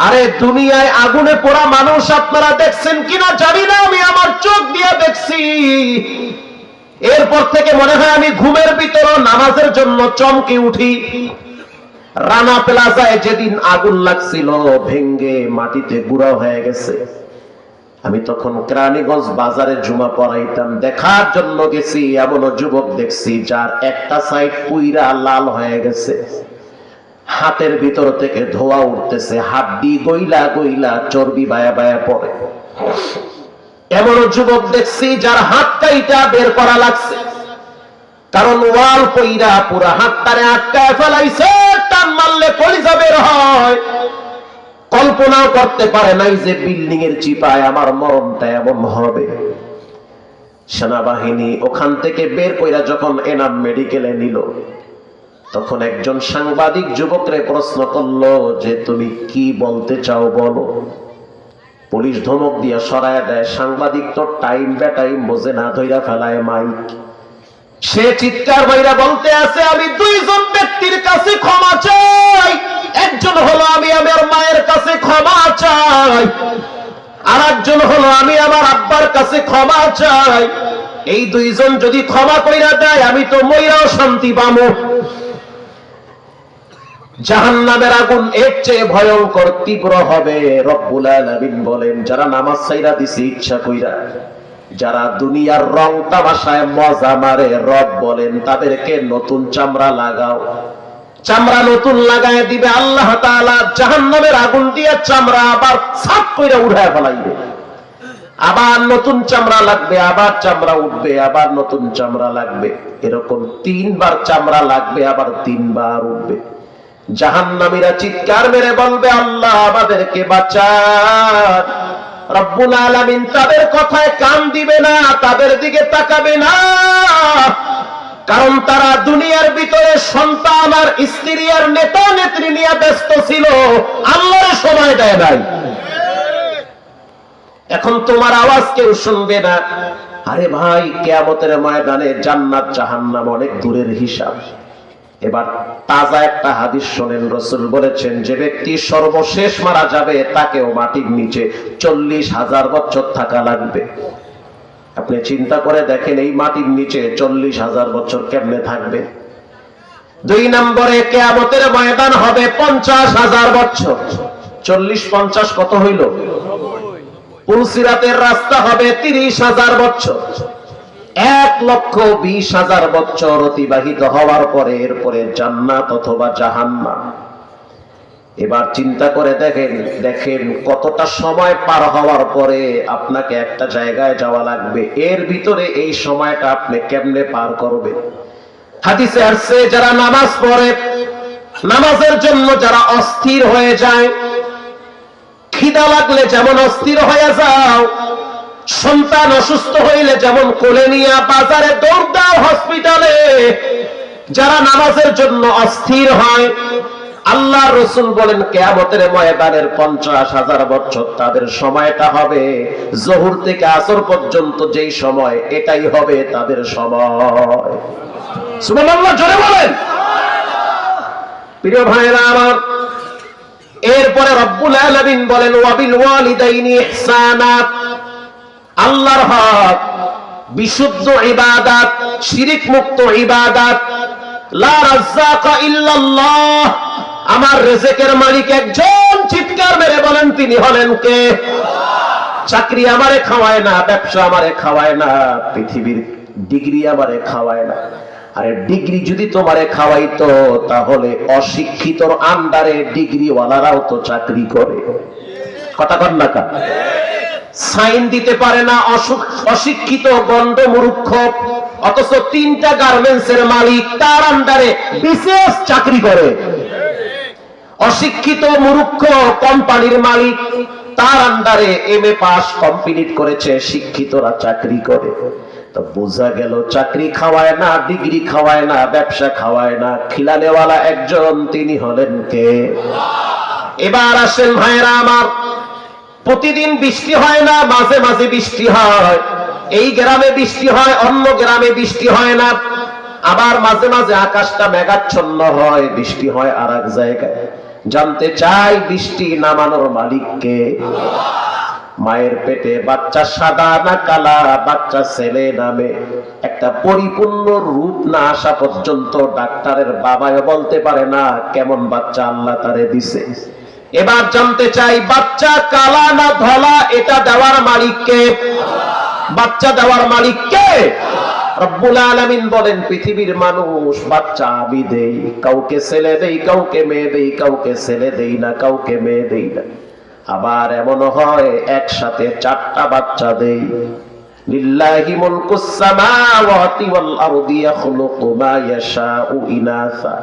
আরে দুনিয়ায় আগুনে পোড়া মানুষ আপনারা দেখছেন কিনা জানি না, আমি আমার চোখ দিয়ে দেখছি। এরপর থেকে মনে হয় আমি ঘুমের ভিতর নামাজের জন্য চমকে উঠি। রানা প্লাজায় যেদিন আগুন লাগছিল ভেঙ্গে মাটিতে গুঁড়া হয়ে গেছে। আমি তখন কেরানীগঞ্জ বাজারে জুমা পড়াইতাম, দেখার জন্য গেছি। এমনও যুবক দেখছি যার একটা সাইড পুইরা লাল হয়ে গেছে, হাতের ভিতর থেকে ধোয়া উঠতেছে, হাড্ডি গইলা গইলা চর্বি বায়া বায়া পড়ে। এমনও যুবক দেখছি যার হাত কাইটা বের করা লাগছে, কারণ ওয়াল পইরা পুরা হাতটারে আটকায় ফেলাইছে। টান মারলে কলিজা বের হয়। কল্পনাও করতে পারে নাই যে বিল্ডিং এর চিপায় আমার মরণটা এমন হবে। সেনাবাহিনী ওখান থেকে বের কইরা যখন এনাম মেডিকেলে নিল, তখন একজন সাংবাদিক যুবকরে প্রশ্ন করলো যে তুমি কি বলতে চাও বলো। পুলিশ ধমক দিয়া সরায় দেয়। সাংবাদিক তো টাইম বে টাইম বোঝে না, ধইরা ফেলায় মাইক। সে চিৎকার বাইরা বলতে আছে আমি দুইজন ব্যক্তির কাছে ক্ষমা চাই। একজন হলো আমি আমার মায়ের কাছে ক্ষমা চাই, আর একজন হলো আমি আমার আব্বার কাছে ক্ষমা চাই। এই দুইজন যদি ক্ষমা কইরা দেয় আমি তো মইরাও শান্তি পাবো। জাহান্নামের আগুন এর চেয়ে ভয়ঙ্কর তীব্র হবে। রব্বুল আলামিন বলেন যারা নামাজ ছাইরা দিছে ইচ্ছা কইরা, যারা দুনিয়ার রং তামাশায় মজা মারে, রব বলেন তাদেরকে নতুন চামড়া লাগাও। চামড়া নতুন লাগায় দিবে আল্লাহ তাআলা। জাহান্নামের আগুন দিয়ে চামড়া আবার সাফ কইরা উড়ায় ফেলাইবে। আবার নতুন চামড়া লাগবে, আবার চামড়া উঠবে, আবার নতুন চামড়া লাগবে। এরকম 3 বার চামড়া লাগবে, আবার 3 বার উঠবে। জাহান্নামীরা চিৎকার মেরে বলবে আল্লাহ আমাদেরকে বাঁচান। রব্বুল আলামিন তাদের কথায় কান দিবে না, তাদের দিকে তাকাবে না, কারণ তারা দুনিয়ার ভিতরে সন্তান আর স্ত্রী আর নেতা নেত্রী নিয়ে ব্যস্ত ছিল, আল্লাহর সময় দেয় নাই। এখন তোমার আওয়াজ কেউ শুনবে না। আরে ভাই, কিয়ামতের ময়দানে জান্নাত জাহান্নাম অনেক দূরের হিসাব। এবার তাজা একটা হাদিস শোনেন। রাসূল বলেছেন যে ব্যক্তি সর্বশেষ মারা যাবে তাকেও মাটির নিচে 40,000 বছর থাকা লাগবে। আপনি চিন্তা করে দেখেন এই মাটির নিচে 40,000 বছর কেমনে থাকবে। 2 নম্বরে কিয়ামতের ময়দান হবে 50,000 বছর। 40-50 কত হইল? পুলসিরাতের রাস্তা হবে 30,000 বছর। 1,20,000 বছর অতিবাহিত হওয়ার পরে এরপরে জান্নাত অথবা জাহান্নাম। এবার চিন্তা করে দেখেন কতটা সময় পার হওয়ার পরে আপনাকে একটা জায়গায় যাওয়া লাগবে। এর ভিতরে এই সময়টা আপনি কেমনে পার করবেন? হাদিসে আসছে যারা নামাজ পড়ে, নামাজের জন্য যারা অস্থির হয়ে যায়, খিদা লাগলে যেমন অস্থির হয়ে যাও, সন্তান অসুস্থ হইলে যেমন কোলে নিয়ে বাজারে দৌড় দাও, হসপিটালে, যারা নামাজের জন্য অস্থির হয়, আল্লাহ রাসূল বলেন কিয়ামতের ময়দানের 50,000 বছর তাদের সময়টা হবে যোহর থেকে আসর পর্যন্ত যেই সময়, এটাই হবে তাদের সময়। সুবহানাল্লাহ, জোরে বলেন। প্রিয় ভাইরা আমার, এরপরে রব্বুল আলামিন বলেন ওয়াবিল ওয়ালিদাইনি ইহসানা। আল্লাহর হক, বিশুদ্ধ ইবাদত, শিরক মুক্ত ইবাদত। লা রাজ্জাকা ইল্লাল্লাহ, আমার রিজিকের মালিক একজন। চিৎকার মেরে বলেন তিনি হলেন কে? চাকরি আমারে খাওয়ায় না, ব্যবসা আমারে খাওয়ায় না, পৃথিবীর ডিগ্রি আমারে খাওয়ায় না। আরে ডিগ্রি যদি তোমারে খাওয়াইতো তাহলে অশিক্ষিতর আন্ডারে ডিগ্রিওয়ালারাও তো চাকরি করে। কথা কন না কা? সাইন দিতে পারে না অশিক্ষিত গন্ড মূর্খ, অথচ 3টা গার্মেন্টস এর মালিক তার আন্ডারে বিশেষ চাকরি করে। অশিক্ষিত মূর্খ কোম্পানির মালিক, তার আন্ডারে MA পাস কমপ্লিট করেছে, শিক্ষিতরা চাকরি করে। তো বোঝা গেল চাকরি খাওয়ায় না, ডিগ্রি খাওয়ায় না, ব্যবসা খাওয়ায় না, খিলানেওয়ালা একজন, তিনি হলেন কে? এবার আসেন ভাইরা আমার, প্রতিদিন বৃষ্টি হয় না, মাঝে মাঝে বৃষ্টি হয়। এই গ্রামে বৃষ্টি হয়, অন্য গ্রামে বৃষ্টি হয় না। আবার মাঝে মাঝে আকাশটা মেঘাচ্ছন্ন হয়, বৃষ্টি হয় আর এক জায়গায়। জানতে চাই বৃষ্টি নামানোর মালিক কে? মায়ের পেটে বাচ্চা সাদা না কালা, বাচ্চা ছেলে নামে, একটা পরিপূর্ণ রূপ না আসা পর্যন্ত ডাক্তারের বাবাও বলতে পারে না কেমন বাচ্চা আল্লাহ তারে দিছে। এবার জানতে চাই বাচ্চা কালা না ধলা, এটা দেওয়ার মালিক কে? বাচ্চা দেওয়ার মালিক কে? রব্বুল আলামিন বলেন, পৃথিবীর মানুষ বাচ্চা আমি দেই, কাউকে ছেলে দেই, কাউকে মেয়ে দেই, কাউকে ছেলে দেই না, কাউকে মেয়ে দেই না। আবার এমন হয় একসাথে 4টা বাচ্চা দেই। লিল্লাহি মুলকুস সামাওয়াতি ওয়াল আরদি ইয়াখলুকু মা ইয়াশাউ ইনাসা।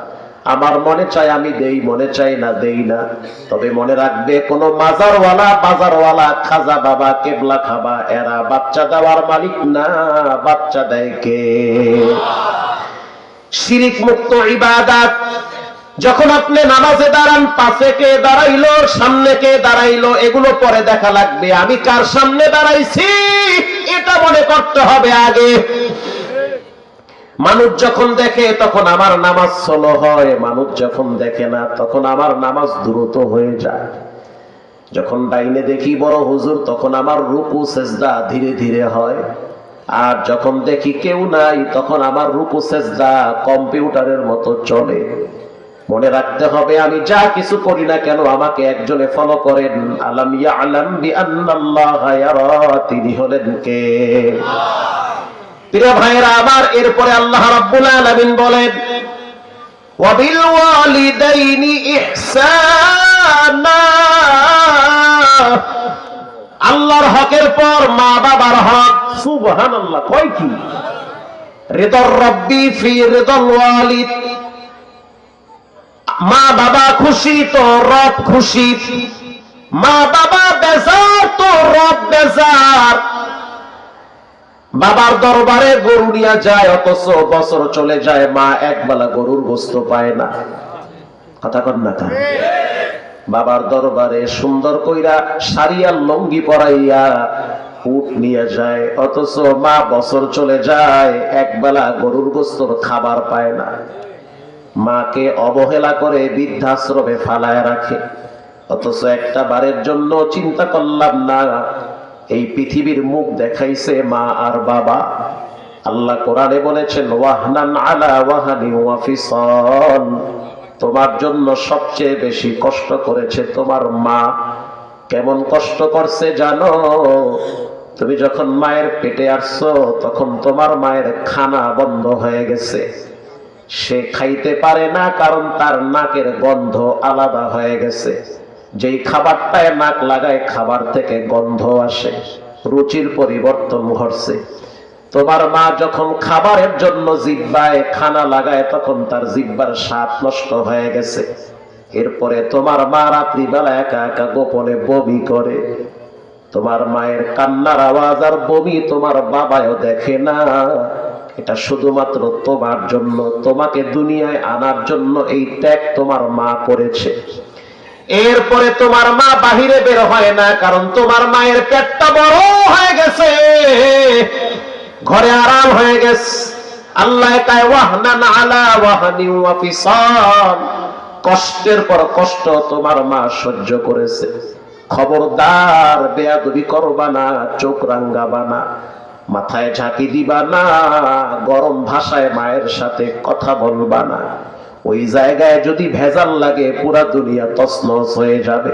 আমার মনে চায় আমি দেই, মনে চায় না দেই না। তবে মনে রাখবে, কোন মাজারওয়ালা, বাজারওয়ালা, খাজা বাবা, কেবলা খাবা, এরা বাচ্চা দেওয়ার মালিক না। বাচ্চা দেয় কে? শিরিক মুক্ত ইবাদত। যখন আপনি নামাজে দাঁড়ান, পাশে কে দাঁড়াইলো, সামনে কে দাঁড়াইলো, এগুলো পরে দেখা লাগবে। আমি কার সামনে দাঁড়াইছি এটা মনে করতে হবে আগে। মানুষ যখন দেখে তখন আমার নামাজ স্লো হয়, মানুষ যখন দেখে না তখন আমার নামাজ দ্রুত হয়ে যায়। যখন ডাইনে দেখি বড় হুজুর, তখন আমার রুকু সেজদা ধীরে ধীরে হয়। আর যখন দেখি কেউ নাই, তখন আমার রুকু সেজদা কম্পিউটারের মতো চলে। মনে রাখতে হবে, আমি যা কিছু করি না কেন আমাকে একজনে ফলো করেন। আলাম ইয়ালাম বিআন্নাল্লাহা ইয়ারা, তিনি হলেন কে? প্রিয় ভাইরা আমার, এরপরে আল্লাহ রাব্বুল আলামিন বলেন, ওয়া বিল ওয়ালিদাইনি ইহসানা। আল্লাহর হকের পর মা বাবার হক। সুবহানাল্লাহ, কয় কি? রিদার রাব্বি ফি রিদাল ওয়ালিদ। মা বাবা খুশি তো রব খুশি, মা বাবা বেজার তো রব বেজার। বাবার দরবারে গরু নিয়ে যায়, অথচ বছর চলে যায়, মা একবেলা গরুর গোশত পায় না। কথা কন না? বাবার দরবারে সুন্দর কইরা শাড়িয়ার লঙ্গি পরাইয়া উট নিয়ে যায়, অথচ মা বছর চলে যায়, একবেলা গরুর গোশতর খাবার পায় না। মাকে অবহেলা করে বৃদ্ধাশ্রমে ফালায় রাখে, অথচ একটা বারের জন্য চিন্তা করলাম না এই পৃথিবীর মুখ দেখাইছে মা আর বাবা। আল্লাহ কোরআনে বলেছেন, ওয়াহনান আলা ওয়াহানি ওয়া ফিসাল। তোমার জন্য সবচেয়ে বেশি কষ্ট করেছে তোমার মা। কেমন কষ্ট করছে জানো? তুমি যখন মায়ের পেটে আসছো, তখন তোমার মায়ের খানা বন্ধ হয়ে গেছে। সে খাইতে পারে না, কারণ তার নাকের গন্ধ আলাদা হয়ে গেছে। যেই খাবারটায় নাক লাগায়, খাবার থেকে গন্ধ আসে, রুচির পরিবর্তন ঘটছে। তোমার মা যখন খাবারের জন্য জিহ্বায় খানা লাগায়, তখন তার জিহ্বার স্বাদ নষ্ট হয়ে গেছে। এরপরে তোমার মা রাত্রিবেলা একা একা গোপনে বমি করে। তোমার মায়ের কান্নার আওয়াজ আর বমি তোমার বাবাও দেখে না। এটা শুধুমাত্র তোমার জন্য, তোমাকে দুনিয়ায় আনার জন্য এই ত্যাগ তোমার মা করেছে। এরপরে তোমার মা বাহিরে বের হয় না, কারণ তোমার মায়ের পেটটা বড় হয়ে গেছে, ঘরে আরাম হয়ে গেছে। আল্লাহ তাই ওয়াহনান আলা ওয়াহানি ওয়া ফিসাল, কষ্টের পর কষ্ট তোমার মা সহ্য করেছে। খবরদার বেয়াদবি করবা না, চোখ রাঙ্গাবা না, মাথায় ঝাঁকি দিবা না, গরম ভাষায় মায়ের সাথে কথা বলবা না। ওই জায়গায় যদি ভেজাল লাগে, পুরা দুনিয়া তছনছ হয়ে যাবে।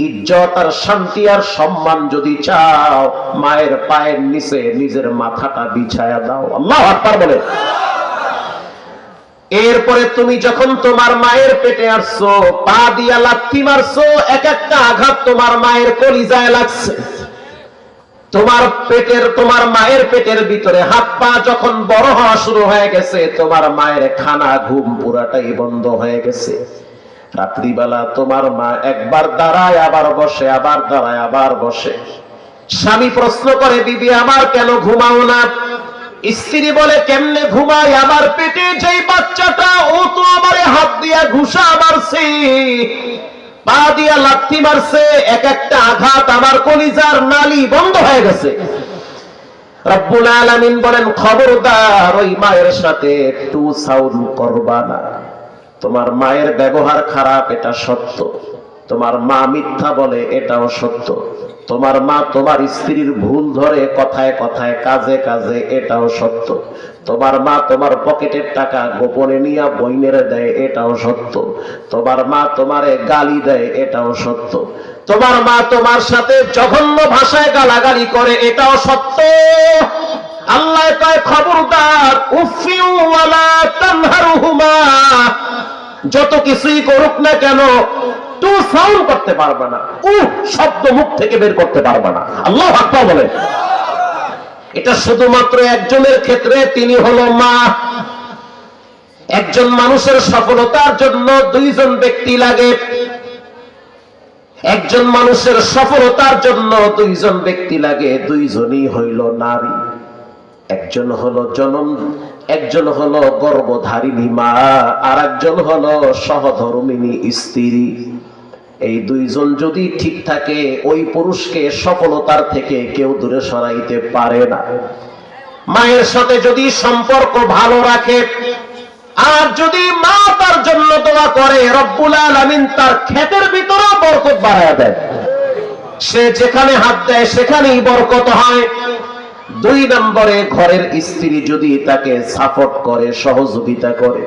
ইজ্জত আর শান্তি আর সম্মান যদি চাও, মায়ের পায়ের নিচে নিজের মাথাটা বিছায়া দাও। আল্লাহু আকবার বলে। এরপরে তুমি যখন তোমার মায়ের পেটে আসছো, পা দিয়া লাথি মারছো, এক একটা আঘাত তোমার মায়ের কলিজায় লাগছে। তোমার মায়ের পেটের ভিতরে হাত পা যখন বড় হওয়া শুরু হয়ে গেছে, তোমার মায়ের খানা ঘুম পুরাটাই বন্ধ হয়ে গেছে। রাত্রিবেলা তোমার মা একবার দাঁড়ায় আবার বসে, আবার দাঁড়ায় আবার বসে। স্বামী প্রশ্ন করে, বিবি আমার কেন ঘুমাও না? স্ত্রী বলে, কেমনে ঘুমাই, আমার পেটে যেই বাচ্চাটা ও তো আমারে হাত দিয়া ঘুষা মারছে, পা দিয়া লাথি মারছে, এক একটা আঘাত আমার কলিজার নালী বন্ধ হয়ে গেছে। রব্বুল আলামিন বলেন, খবরদার ওই মায়ের সাথে একটু সাউন্ড করবা না। তোমার মায়ের ব্যবহার খারাপ, এটা সত্য। তোমার মা মিথ্যা বলে, এটাও সত্য। তোমার মা তোমার স্ত্রীর ভুল ধরে কথায় কথায়, কাজে কাজে, এটাও সত্য। তোমার মা তোমার পকেটের টাকা গোপনে নিয়ে বইনেরে দেয়, এটাও সত্য। তোমার মা তোমারে গালি দেয়, এটাও সত্য। তোমার মা তোমার সাথে জঘন্য ভাষায় গালাগালি করে, এটাও সত্য। আল্লাহ কয়, খবরদার, উফিউ ওয়ালা তানহারুহুমা, যত কিছুই করুক না কেন টু সাউন্ড করতে পারবে না, শব্দ মুখ থেকে বের করতে পারবে না। আল্লাহু আকবার বলে। এটা শুধুমাত্র একজনের ক্ষেত্রে, তিনি হলো মা। একজন মানুষের সফলতার জন্য দুইজন ব্যক্তি লাগে। একজন মানুষের সফলতার জন্য দুইজন ব্যক্তি লাগে, দুইজনই হইল নারী। একজন হলো একজন হলো গর্ভধারিণী মা, আর একজন হলো সহধর্মিণী স্ত্রী। এই দুইজন যদি ঠিক থাকে, ওই পুরুষকে সফলতার থেকে কেউ দূরে সরাইতে পারে না। মায়ের সাথে যদি সম্পর্ক ভালো রাখে, আর যদি মা তার জন্য দোয়া করে, রব্বুল আলামিন তার ক্ষেতের ভিতরে বরকত বাড়ায় দেয়। সে যেখানে হাত দেয় সেখানেই বরকত হয়। দুই নম্বরে, ঘরের স্ত্রী যদি তাকে সাপোর্ট করে, সহযোগিতা করে।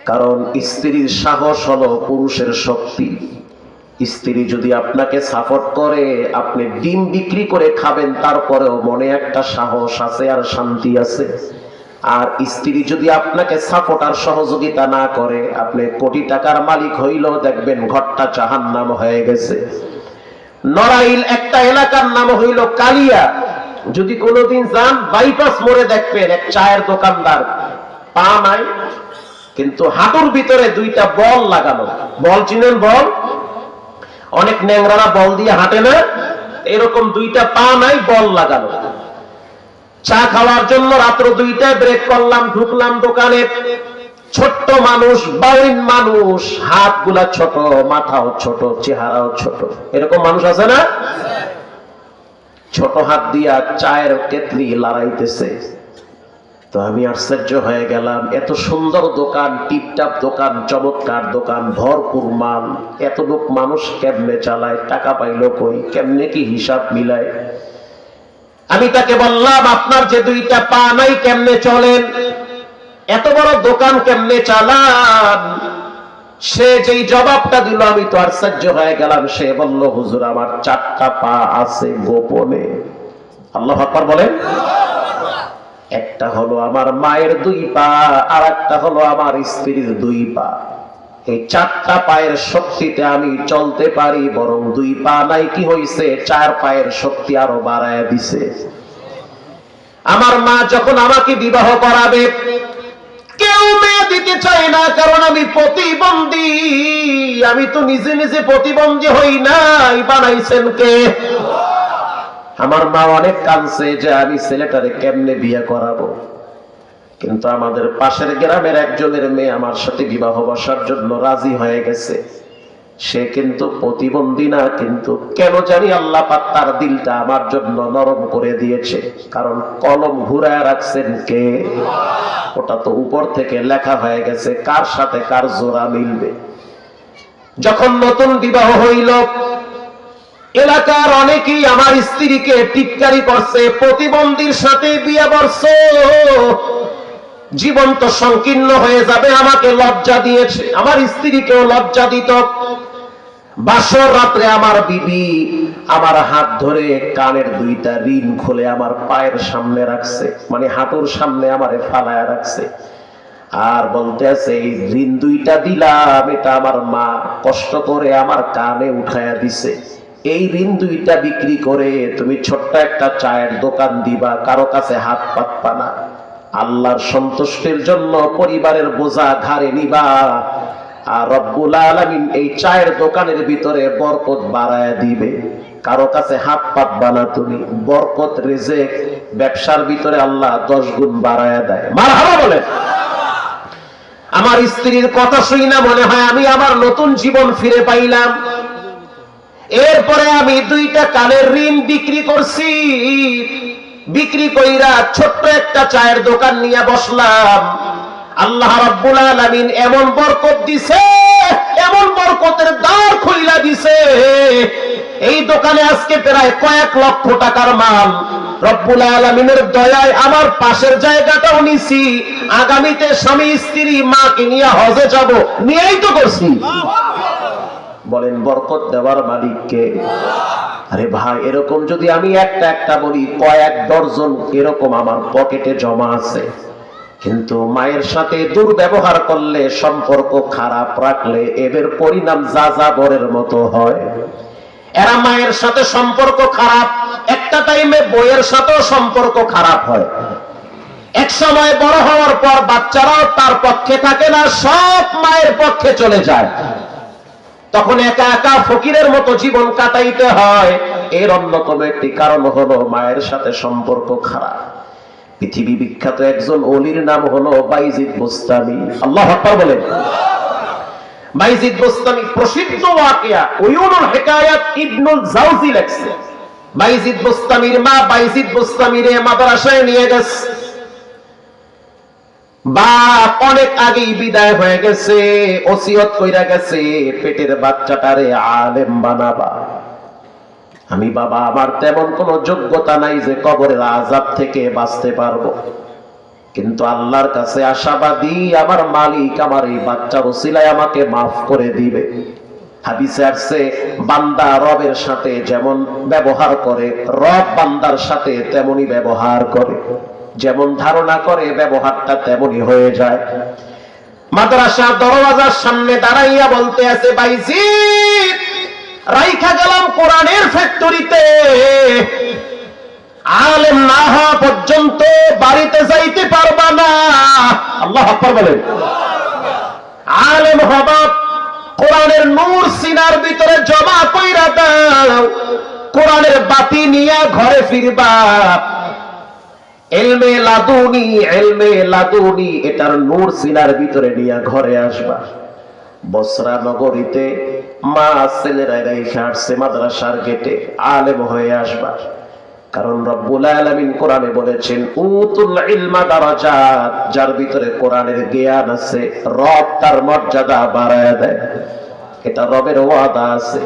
কারণ স্ত্রীর সাহস হলো পুরুষের শক্তি। স্ত্রী যদি আপনাকে সাপোর্ট করে, আপনি ডিম বিক্রি করে খাবেন, তারপরেও মনে একটা সাহস আছে আর শান্তি আছে। আর স্ত্রী যদি আপনাকে সাপোর্ট আর সহযোগিতা না করে, আপনি কোটি টাকার মালিক হইলেও দেখবেন ঘরটা জাহান্নাম হয়ে গেছে। নড়াইল একটা এলাকার নাম হইল কালিয়া। যদি কোনোদিন যান, বাইপাস মোড়ে দেখবেন এক চায়ের দোকানদার, পা নাই কিন্তু হাঁটুর ভিতরে দুইটা বল লাগানো। বল চিনেন? বল, অনেক ন্যাংরারা বল দিয়ে হাঁটে না, এরকম দুইটা পা নাই, বল লাগানো। চা খাওয়ার জন্য রাত্র 2টায় ব্রেক করলাম, ঢুকলাম দোকানে। ছোট্ট মানুষ, বাউইন মানুষ, হাত গুলা ছোট, মাথাও ছোট, চেহারাও ছোট, এরকম মানুষ আছে না? ছোট হাত দিয়া চায়ের কেতলি লড়াইতেছে। তো আমি আশ্চর্য হয়ে গেলাম, এত সুন্দর দোকান, টিপটাপ দোকান, চমৎকার দোকান, ভরপুর মাল, এত লোক মানুষ কেমনে চালায়, টাকা পাইলো কই, কেমনে কি হিসাব মিলায়? আমি তাকে বললাম, আপনার যে দুইটা পা নাই, কেমনে চলেন? এত বড় দোকান কেমনে চালান? সে যেই জবাবটা দিল, আমি তো আশ্চর্য হয়ে গেলাম। সে বলল, হুজুর, আমার 4টা পা আছে গোপনে। আল্লাহু আকবার বলেন। একটা হলো আমার মায়ের 2 পা, আর একটা হলো আমার স্ত্রীর 2 পা। এই 4টা পায়ের শক্তিতে আমি চলতে পারি, বরং 2 পা নাই, কি হইছে, 4 পায়ের শক্তি আরো বাড়ায় দিছে। আমার মা যখন আমাকে বিবাহ করাবে, কেউ মেয়ে দিতে চায় না, কারণ আমি প্রতিবন্ধী। আমি তো নিজে নিজে প্রতিবন্ধী হই নাই, বানাইছেন কে? আমার মা অনেক কাঁদছে যে আমি ছেলেটারে কেমনে বিয়ে করাবো। কিন্তু আমাদের পাশের গ্রামের একজনের মেয়ে আমার সাথে বিবাহ বসার জন্য রাজি হয়ে গেছে। সে কিন্তু প্রতিবন্ধী না, কিন্তু কেন জানি আল্লাহ পাক তার দিলটা আমার জন্য নরম করে দিয়েছে। কারণ কলম ঘুরায় রাখছেন কে? ওটা তো উপর থেকে লেখা হয়ে গেছে কার সাথে কার জোড়া মিলবে। যখন নতুন বিবাহ হইল, এলাকার অনেকেই আমার স্ত্রীকে টিটকারি করছে, প্রতিবন্ধীর সাথে বিয়ে করছে, জীবন তো সংকীর্ণ হয়ে যাবে। আমাকে লজ্জা দিয়েছে, আমার স্ত্রীকেও লজ্জা দিত। বাসর রাত্রে আমার বিবি আমার হাত ধরে কানের 2টা রিং খুলে আমার পায়ের সামনে রাখছে, মানে হাঁটুর সামনে আমারে ফালায়া রাখছে, আর বলতে আছে, এই রিং 2টা দিলাম, এটা আমার মা কষ্ট করে আমার কানে উঠায়া দিছে। এই ঋণ 2টা বিক্রি করে তুমি ছোট্ট একটা চায়ের দোকান দিবা, কারো কাছে হাত পাতবা না। আল্লাহর সন্তুষ্টির জন্য পরিবারের বোঝা ঘাড়ে নিবা, আর রব্বুল আলামিন এই চায়ের দোকানের ভিতরে বরকত বাড়ায় দিবে। কারো কাছে হাত পাতবা না তুমি, বরকত রিজিক ব্যবসার ভিতরে আল্লাহ 10 গুণ বাড়ায় দেয়। মারহাবা বলেন। আমার স্ত্রীর কথা শুই না মনে হয় আমি আমার নতুন জীবন ফিরে পাইলাম। এরপরে আমি 2টা কালের ঋণ বিক্রি করছি, বিক্রি কইরা ছোট্ট একটা চায়ের দোকান নিয়ে বসলাম। আল্লাহ রাব্বুল আলামিন এমন বরকত দিছে, এমন বরকতের দ্বার খুইলা দিছে, এই দোকানে আজকে প্রায় কয়েক লক্ষ টাকার মাল। রব্বুল আলামিনের দয়ায় আমার পাশের জায়গাটাও নিছি। আগামীতে স্বামী স্ত্রী মাকে নিয়ে হজে যাব, নিয়েই তো করছি। বলেন বরকত দেওয়ার মালিক কে? আরে ভাই, এরকম যদি আমি একটা একটা বলি, কয়েক ডজন এরকম আমার পকেটে জমা আছে। কিন্তু মায়ের সাথে দুর্ব্যবহার করলে, সম্পর্ক খারাপ রাখলে এদের পরিণাম যাযাবরের মতো হয়। এরা মায়ের সাথে সম্পর্ক খারাপ, একটা টাইমে বইয়ের সাথেও সম্পর্ক খারাপ হয়। এক সময় বড় হওয়ার পর বাচ্চারাও তার পক্ষে থাকে না, সব মায়ের পক্ষে চলে যায়। তখন একা একা ফকিরের মতো জীবন কাটাইতে হয়। এর অন্যতম একটি কারণ হলো মায়ের সাথে সম্পর্ক খারাপ। পৃথিবী বিখ্যাত একজন ওলির নাম হলো বাইজিদ বুস্তামি। আল্লাহু আকবার বলেন। বাইজিদ বুস্তামি প্রসিদ্ধ ওয়াকিয়া উয়ুনুল হিকায়াত ইবনুল জাওজি লেখছে। বাইজিদ বুস্তামির মা বাইজিদ বুস্তামিরে মাদ্রাসায় নিয়ে গেছে। বাপ অনেক আগেই বিদায় হয়ে গেছে, ওসিয়ত কইরা গেছে পেটের বাচ্চাটারে আলেম বানাবা। আমি বাবা, আমার তেমন কোনো যোগ্যতা নাই যে কবরের আযাব থেকে বাঁচতে পারবো, কিন্তু আল্লাহর কাছে আশাবাদী আমার মালিক আমার এই বাচ্চার ওসিলায় আমাকে মাফ করে দিবে। হাদিসে আসছে, বান্দা রবের সাথে যেমন ব্যবহার করে, রব বান্দার সাথে তেমনি ব্যবহার করে। যেমন ধারণা করে ব্যবহারটা তেমনি হয়ে যায়। মাদ্রাসা দরওয়াজার সামনে দাঁড়াইয়া বলতে আছে, বাইজিদ রাইখা গেলাম কোরআনের ফ্যাক্টরিতে, আলেম না হওয়া পর্যন্ত বাড়িতে যাইতে পারবা না। আল্লাহু আকবার বলেন। আলেম হবা, কোরআনের নূর সিনার ভিতরে জমা কইরা দাও, কোরআনের বাতি নিয়ে ঘরে ফিরবা। ইলমে লাদুনি, ইলমে লাদুনি এটার নূর সিনার ভিতরে নিয়ে ঘরে আসবা। বসরা নগরীতে মা ছেলেরা রেখে আসছে মাদ্রাসার গেটে, আলেম হয়ে আসবা। কারণ রব্বুল আলামিন কোরআনে বলেছেন, উতুল ইলমা দারাজাত, যার ভিতরে কোরআনের জ্ঞান আছে রব তার মর্যাদা বাড়ায় দেয়। এটা রবের ওয়াদা আছে।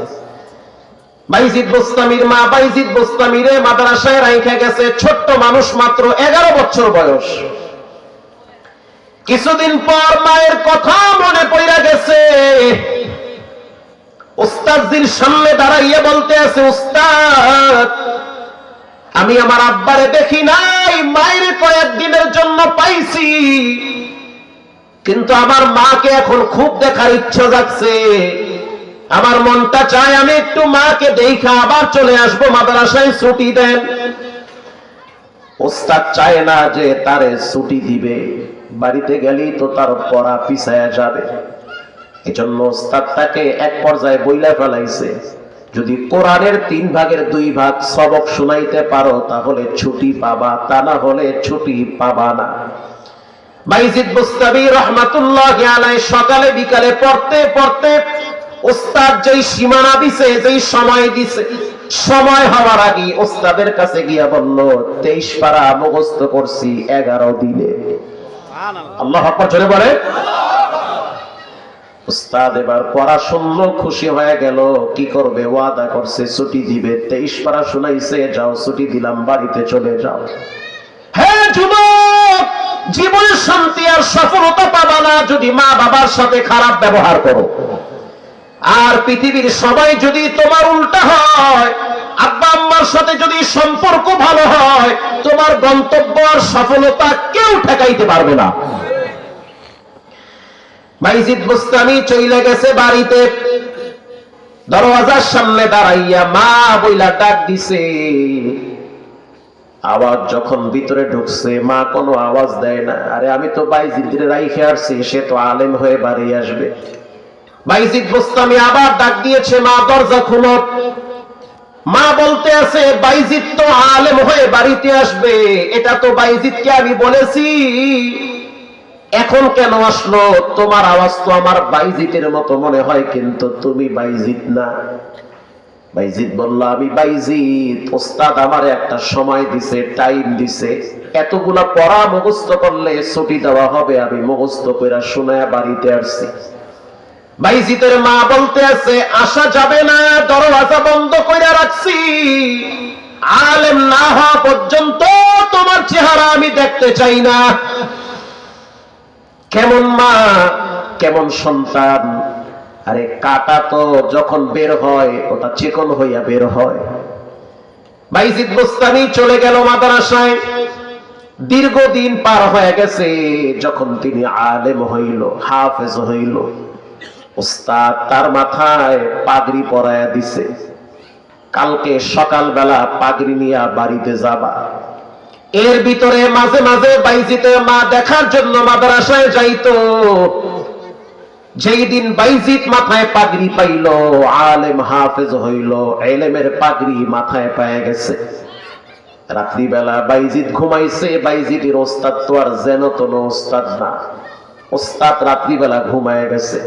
বাইজিদ বুস্তামির মা বাইজিদ বুস্তামিরে মাদ্রাসায় রাইখা গেছে, ছোট্ট মানুষ, মাত্র 11 বছর বয়স। কিছুদিন পর মায়ের কথা মনে পড়া গেছে। উস্তাদজির সামনে দাঁড়াইয়া বলতে আছে, উস্তাদ আমি আমার আব্বারে দেখি নাই, মায়ের কয়েকদিনের জন্য পাইছি, কিন্তু আমার মাকে এখন খুব দেখার ইচ্ছা জাগছে। আমার মনটা চায় আমি একটু মাকে দেখা আবার চলে আসবো, মাদ্রাসায় ছুটি দেন। ওস্তাদ চায় না যে তারে ছুটি দিবে, বাড়িতে গেলেই তো তার পড়া পিছায়া যাবে। এজন্য ওস্তাদ তাকে এক পর্যায়ে বইলা ফেলাইছে, যদি কোরআনের 3 ভাগের 2 ভাগ সবক শুনাইতে পারো তাহলে ছুটি পাবা, তা না হলে ছুটি পাবা না। বাইজিদ বুস্তামি রাহমাতুল্লাহি আলাইহি সকালে বিকালে পড়তে পড়তে ওস্তাদ যেই সীমানা দিছে, যেই সময় দিছে, সময় হওয়ার আগে ওস্তাদের কাছে গিয়া বলল, 23 পারা মুখস্থ করছি 11 দিনে। আল্লাহু আকবার জোরে বলে। উস্তাদ এবার পড়া শুনলো, খুশি হয়ে গেল। কি করবে, ওয়াদা করছে ছুটি দিবে। 23 পারা শুনাইছে, যাও ছুটি দিলাম, বাড়িতে চলে যাও। হ্যাঁ যুবক, জীবনে শান্তি আর সফলতা পাবা না যদি মা বাবার সাথে খারাপ ব্যবহার করো। আর পৃথিবীর সবাই যদি তোমার উল্টা হয়, আব্বা আম্মার সাথে যদি সম্পর্ক ভালো হয়, তোমার গন্তব্য আর সফলতা কেউ ঠেকাইতে পারবে না। বাইজিদ বুস্তামি চলে গেছে বাড়িতে, দরওয়াজার সামনে দাঁড়াইয়া মা বইলা ডাক দিছে। আওয়াজ যখন ভিতরে ঢুকছে, মা কোনো আওয়াজ দেয় না। আরে আমি তো বাইজিদরে রাইখে আসছি, সে তো আলেম হয়ে বাড়ি আসবে। বাইজিদ বুস্তামি আবার ডাক দিয়েছে, মা দরজা খুলো। মা বলতে আছে, বাইজিদ তো আলেম হয়ে বাড়িতে আসবে, এটা তো বাইজিদকে আমি বলেছি, এখন কেন আসলো? তোমার আওয়াজ তো আমার বাইজিদের মতো মনে হয়, কিন্তু তুমি বাইজিদ না। বাইজিদ বলল, আমি বাইজিদ। ওস্তাদ আমার একটা সময় দিছে, টাইম দিছে, এতগুলা পড়া মুখস্থ করলে ছুটি দেওয়া হবে, আমি মুখস্থ কইরা শোনায়া বাড়িতে আসছি। বাইজিদের মা বলতে আছে, আসা যাবে না, দরওয়াজা বন্ধ কইরা রাখছি, আলেম না হওয়া পর্যন্ত তোমার চেহারা আমি দেখতে চাই না। কেমন মা, কেমন সন্তান! আরে কাটা তো যখন বের হয় ওটা চিকন হইয়া বের হয়। বাইজিদ বুস্তামি চলে গেল মাদ্রাসায়। দীর্ঘদিন পার হয়ে গেছে, যখন তিনি আলেম হইল, হাফেজ হইল, উস্তাদ তার মাথায় পাগড়ি পরায়া দিছে, কালকে সকালবেলা পাগড়ি নিয়ে বাড়িতে যাবা। এর ভিতরে মাঝে মাঝে বাইজিদের মা দেখার জন্য মাদ্রাসায় যাইতো। যেই দিন বাইজিদ মাথায় পাগড়ি পাইল, আলেম হাফেজ হইল, এলেমের পাগড়ি মাথায় পায়ে গেছে, রাত্রিবেলা বাইজিদ ঘুমাইছে। বাইজিদের ওস্তাদ তো আর যেন তেন ওস্তাদ না, ওস্তাদ রাত্রিবেলা ঘুমায় গেছে।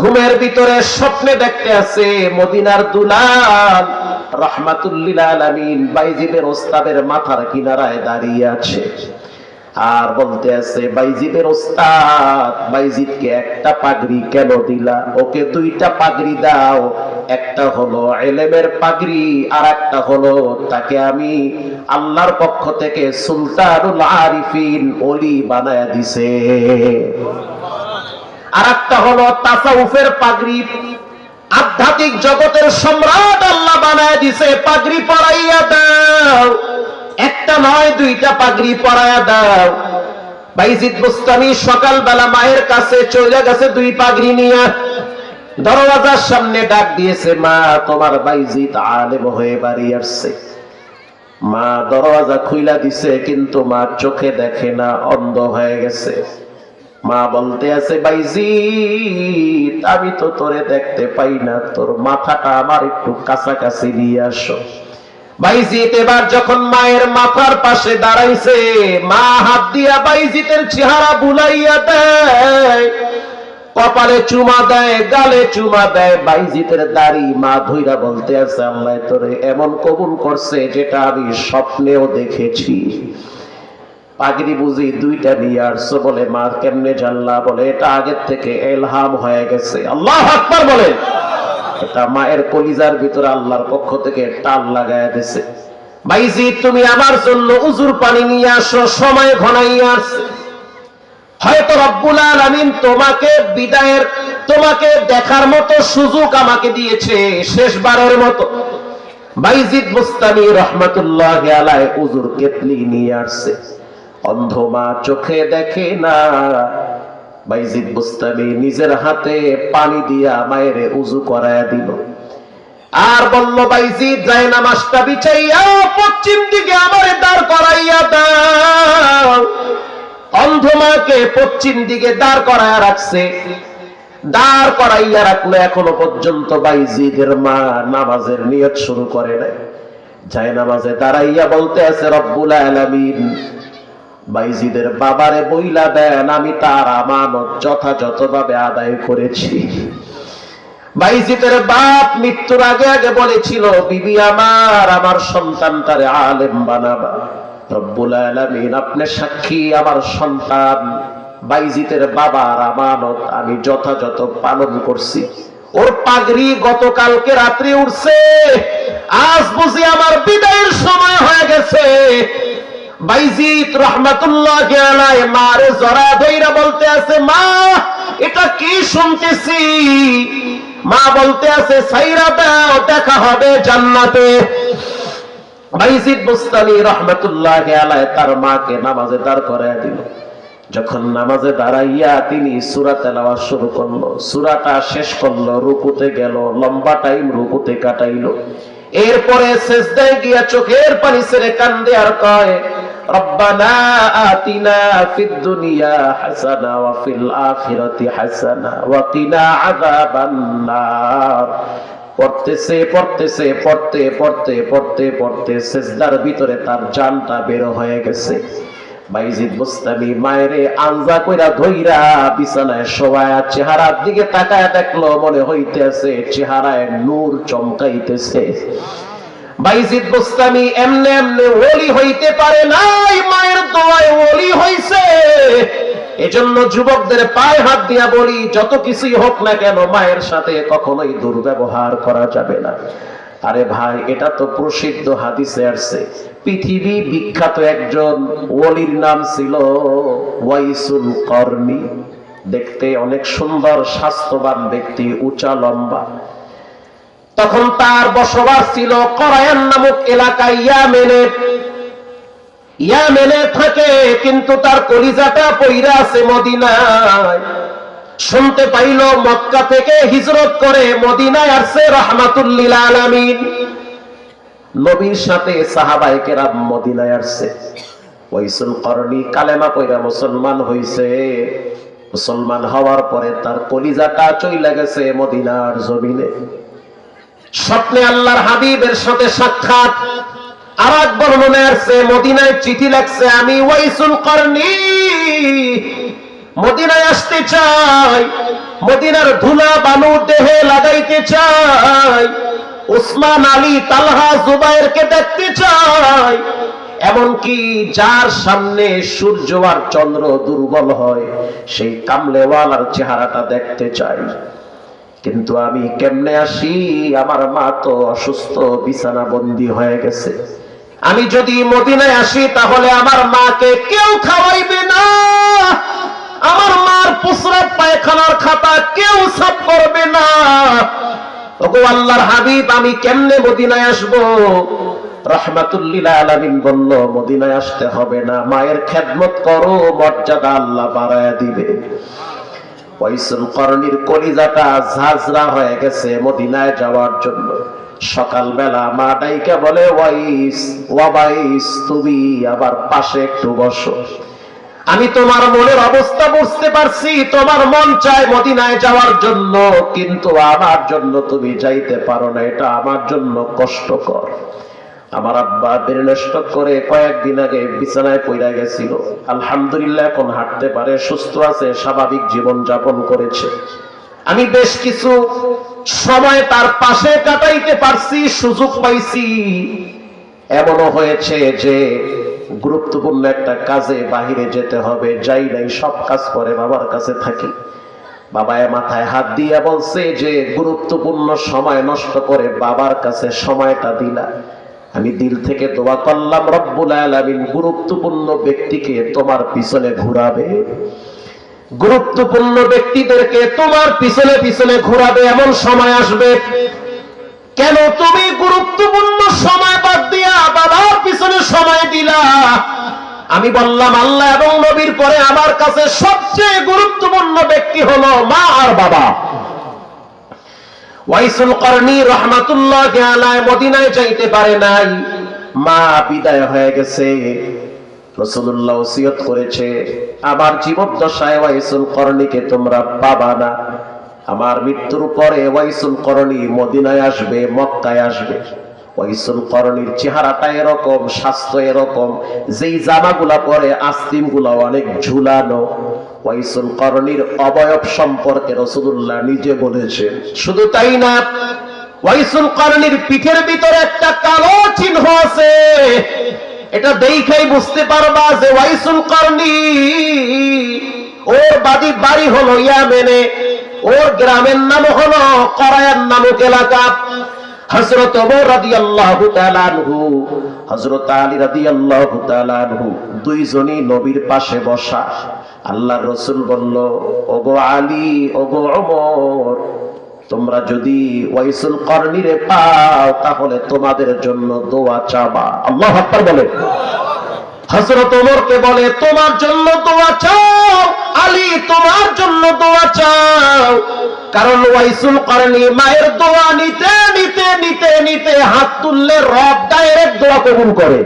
ঘুমের ভিতরে স্বপ্নে দেখতে আছে মদিনার দুলাল রাহমাতুল্লিল আলামিন বাইজিদের ওস্তাদের মাথার কিনারায় দাঁড়িয়ে আছে, আর বলতে আছে, বাইজিদের ওস্তাদ, বাইজিদকে একটা পাগড়ি কেন দিলা? ওকে দুইটা পাগড়ি দাও, একটা হলো ইলমের পাগড়ি, আর একটা হলো তাকে আমি আল্লাহর পক্ষ থেকে সুলতানুল আরিফিন ওলি বানায়া দিছে, আর একটা হলো তাসাউফের পাগড়ি, আধ্যাত্মিক জগতের সম্রাট আল্লাহ বানায়া দিছে, পাগড়ি পরাইয়া দাও। একটা নয়, দুইটা পাগড়ি পরায়া দাও। বাইজিদ বুস্তামি সকালবেলা মায়ের কাছে চলে গেছে দুই পাগড়ি নিয়ে, দরওয়াজার সামনে ডাক দিয়েছে, মা তোমার বাইজিদ আলেম হয়ে বাড়ি আসছে। মা দরওয়াজা খুইলা দিছে, কিন্তু মা চোখে দেখে না, অন্ধ হয়ে গেছে। মা বলতে আছে, বাইজিদ আমি তো তোরে দেখতে পাই না, তোর মাথাটা আমার একটু কাছাকাছি নিয়ে আসো। বাইজিদ এবার যখন মায়ের মাথার পাশে দাঁড়াইছে, মা হাত দিয়া বাইজিদের চেহারা বুলাইয়া দেয়, কপালে চুমা দেয়, গালে চুমা দেয়, বাইজিদের দাড়ি মা ধইরা বলতে আছে, আল্লাহ তোরে এমন কবুল করছে যেটা আমি স্বপ্নেও দেখেছি। পাগড়ি বুঝি দুইটা নিয়ে আসছো? বলে, মা কেমনে জানলা? বলে, এটা আগের থেকে ইলহাম হয়ে গেছে। আল্লাহু আকবার বলেন। এটা মায়ের কলিজার ভিতরে আল্লাহর পক্ষ থেকে টান লাগায়া দিছে। বাইজিদ তুমি আমার জন্য উজুর পানি নিয়ে আসো, সময় ঘনাইয়া আসছে। হয়তো রব্বুল আলামিন তোমাকে বিদায়ের, তোমাকে দেখার মতো সুযোগ আমাকে দিয়েছে, শেষবারের মতো। বাইজিদ বুস্তামি রহমাতুল্লাহি আলাইহি উজুর কেতলি নিয়ে আসছে। অন্ধ মা চোখে দেখে না, বাইজিদ বুস্তামি নিজের হাতে পানি দিয়া মায়ের উজু করায়া দিল, আর বলল, বাইজিদ যায় নামাজটা বিছাইয়া পশ্চিম দিকে আমারে দাঁড় করাইয়া দাও। অন্ধ মাকে পশ্চিম দিকে দাঁড় করাইয়া রাখছে, দাঁড় করাইয়া রাখলো। এখনো পর্যন্ত বাইজিদের মা নামাজের নিয়ত শুরু করে নাই। যায় নামাজে দাঁড়াইয়া বলতে আছে, রব্বুল আলামিন বাইজিদের বাবারে বইলা দেন আমি তার আমানত যথাযথভাবে আদায় করেছি। বাইজিদের বাপ মৃত্যুর আগে আগে বলেছিল, বিবি আমার সন্তানটারে আলেম বানাবা। রব্বুল আলামিন আপনি সাক্ষী, আমার সন্তান বাইজিদের বাবার আমানত আমি যথাযথ পালন করছি। ওর পাগড়ি গতকালকে রাত্রে উঠছে, আজ বুঝি আমার বিদায়ের সময় হয়ে গেছে। বাইজিদ রাহমাতুল্লাহি আলাইহি মারে জড়া ধইরা বলতে আছে, মা এটা কি শুনতেছি? মা বলতে আছে, সাইরা দাও, দেখা হবে জান্নাতে। বাইজিদ বুস্তামি রাহমাতুল্লাহি আলাইহি তার মাকে নামাজে দাঁড় করায় দিল। যখন নামাজে দাঁড়াইয়া তিনি সূরা তেলাওয়াত শুরু করলো, সূরাটা শেষ করলো, রুকুতে গেল, লম্বা টাইম রুকুতে কাটাইলো। এরপরে সিজদায় গিয়া চোখের পানি ছেড়ে কান্দে আর কয়, রব্বানা আতিনা ফিদ দুনিয়া হাসানা ওয়া ফিল আখিরাতি হাসানা ওয়া কিনা আযাবান নার। পড়তেছে পড়তেছে পড়তে পড়তে পড়তে পড়তে সিজদার ভিতরে তার জানটা বের হয়ে গেছে। বাইজিদ বুস্তামি মায়েরে আঞ্জা কইরা ধইরা বিছানায় শোয়া চেহারার দিকে তাকায় দেখলো মনে হইতেছে চেহারায় নূর চমকাইতেছে। বাইজিদ বুস্তামি এমনে এমনে ওলি হইতে পারে নাই, মায়ের দোয়ায় ওলি হইছে। এজন্য যুবকদের পায়ে হাত দিয়া বলি, যত কিছুই হোক না কেন মায়ের সাথে কখনোই দুর্ব্যবহার করা যাবে না। আরে ভাই, এটা তো প্রসিদ্ধ হাদিসে আসছে। পৃথিবী বিখ্যাত একজন ওলির নাম ছিল ওয়াইসুল করনি। দেখতে অনেক সুন্দর, স্বাস্থ্যবান ব্যক্তি, উঁচা লম্বা। তখন তার বসবাস ছিল করায়ান নামক এলাকায়, ইয়ামেনে থাকে, কিন্তু তার কলিজাটা পইরা আছে মদিনায়। শুনতে পাইল মক্কা থেকে হিজরত করে মদিনায় আসছে রাহমাতুল লিল আলামিন। নবীর সাথে সাহাবায়ে কেরাম মদিনায় আসছে। ওয়াইসুল করনি কালেমা পয়রা মুসলমান হইছে। মুসলমান হওয়ার পরে তার কলিজাটা চইলা গেছে মদিনার জমিনে। স্বপ্নে আল্লাহর হাবিবের সাথে সাক্ষাৎ। আর এক বর্ণনায় আসছে মদিনায় চিঠি লাগছে, আমি ওয়াইসুল করনি মদিনায় আসতে চাই, মদিনার ধুলা বালু দেহে লাগাইতে চাই, উসমান আলী তালহা জুবাইরকে দেখতে চাই, এমনকি যার সামনে সূর্য আর চন্দ্র দুর্বল হয় সেই কামলেওয়ালার চেহারাটা দেখতে চাই। কিন্তু আমি কেমনে আসি? আমার মা তো অসুস্থ, বিছানা বন্দী হয়ে গেছে। আমি যদি মদিনায় আসি তাহলে আমার মাকে কেউ খাওয়াইবে না, আমার মার প্রস্রাব পায়খানার খাতা কেউ সাফ করবে না। ওগো আল্লাহর হাবিব, আমি কেমনে মদিনায় আসবো? রাহমাতুল লিল আলামিন বলল, মদিনায় আসতে হবে না, মায়ের খেদমত করো, মর্যাদা আল্লাহ বাড়ায়া দিবে। ওয়াইসুল করনির কলিজাটা ঝাঁঝরা হয়ে গেছে মদিনায় যাওয়ার জন্য। সকালবেলা মা ডাইকা বলে, ওয়াইস তুমি আবার পাশে একটু বসো। আমি তোমার মনের অবস্থা বুঝতে পারছি, তোমার মন চায় মদিনায় যাওয়ার জন্য, কিন্তু আমার জন্য তুমি যাইতে পারো না, এটা আমার জন্য কষ্টকর। আমার আব্বা বেরেনষ্ট করে কয়েকদিন আগে বিছানায় পড়ে গেছিল। আলহামদুলিল্লাহ এখন হাঁটতে পারে, সুস্থ আছে, স্বাভাবিক জীবন যাপন করেছে। আমি বেশ কিছু সময় তার পাশে কাটাইতে পারছি, সুযোগ পাইছি। এমনও হয়েছে যে গুরুত্বপূর্ণ একটা কাজে বাহিরে যেতে হবে, যাই নাই, সব কাজ করে বাবার কাছে থাকি। বাবায় মাথায় হাত দিয়ে বলছে যে গুরুত্বপূর্ণ সময় নষ্ট করে বাবার কাছে সময়টা দিলা। আমি দিল থেকে দোয়া করলাম, রব্বুল আলামিন গুরুত্বপূর্ণ ব্যক্তিকে তোমার পিছনে ঘুরাবে, গুরুত্বপূর্ণ ব্যক্তিদেরকে তোমার পিছনে পিছনে ঘুরাবে, এমন সময় আসবে। কেন তুমি গুরুত্বপূর্ণ সময় বাদ দিয়া বাবার পিছনে সময় দিলা? আমি বললাম, আল্লাহ এবং নবীর পরে আমার কাছে সবচেয়ে গুরুত্বপূর্ণ ব্যক্তি হলো মা আর বাবা। ওয়াইসুল করনি রাহমাতুল্লাহি আলাইহি মদিনায় যাইতে পারে নাই, মা বিদায় হয়ে গেছে। রাসূলুল্লাহ ওসিয়ত করেছে, আমার জীবদ্দশায় ওয়াইসুল করনিকে তোমরা পাবা না। আমার মৃত্যুর পরে ওয়াইসুল করনি মদিনায় আসবে, মক্কায় আসবে। ওয়াইসুল করনির চেহারাটা এরকম, স্বাস্থ্য এরকম, যেই জামাগুলা পরে আস্তিমগুলা অনেক ঝুলানো। ওয়াইসুল করনির অবয়ব সম্পর্কে রাসূলুল্লাহ নিজে বলেছেন। শুধু তাই না, ওয়াইসুল করনির পিঠের ভিতরে একটা কালো চিহ্ন আছে। এটা দেখেই বুঝতে পারবা যে ওয়াইসুল করনি, ওর বাড়ি হলো ইয়ামেনে, ওর গ্রামের নাম হলো করায়ান নামক এলাকা। হযরত ওমর রাদিয়াল্লাহু তাআলা আনহু, হযরত আলী রাদিয়াল্লাহু তাআলা আনহু দুইজনই নবীর পাশে বসা। আল্লাহর রাসূল বলল, ওগো আলী, ওগো ওমর, তোমরা যদি ওয়াইসুল করনিরে পাও তাহলে তোমাদের জন্য দোয়া চাবা। আল্লাহু আকবার বলে। হযরত ওমরকে বলে, তোমার জন্য দোয়া চাও? আলী, তোমার জন্য দোয়া চাও? কারণ ওয়াইসুল করনি মায়ের দোয়া নিতে নিতে নিতে নিতে হাত তুললে রব ডাইরেক্ট দোয়া কবুল করে।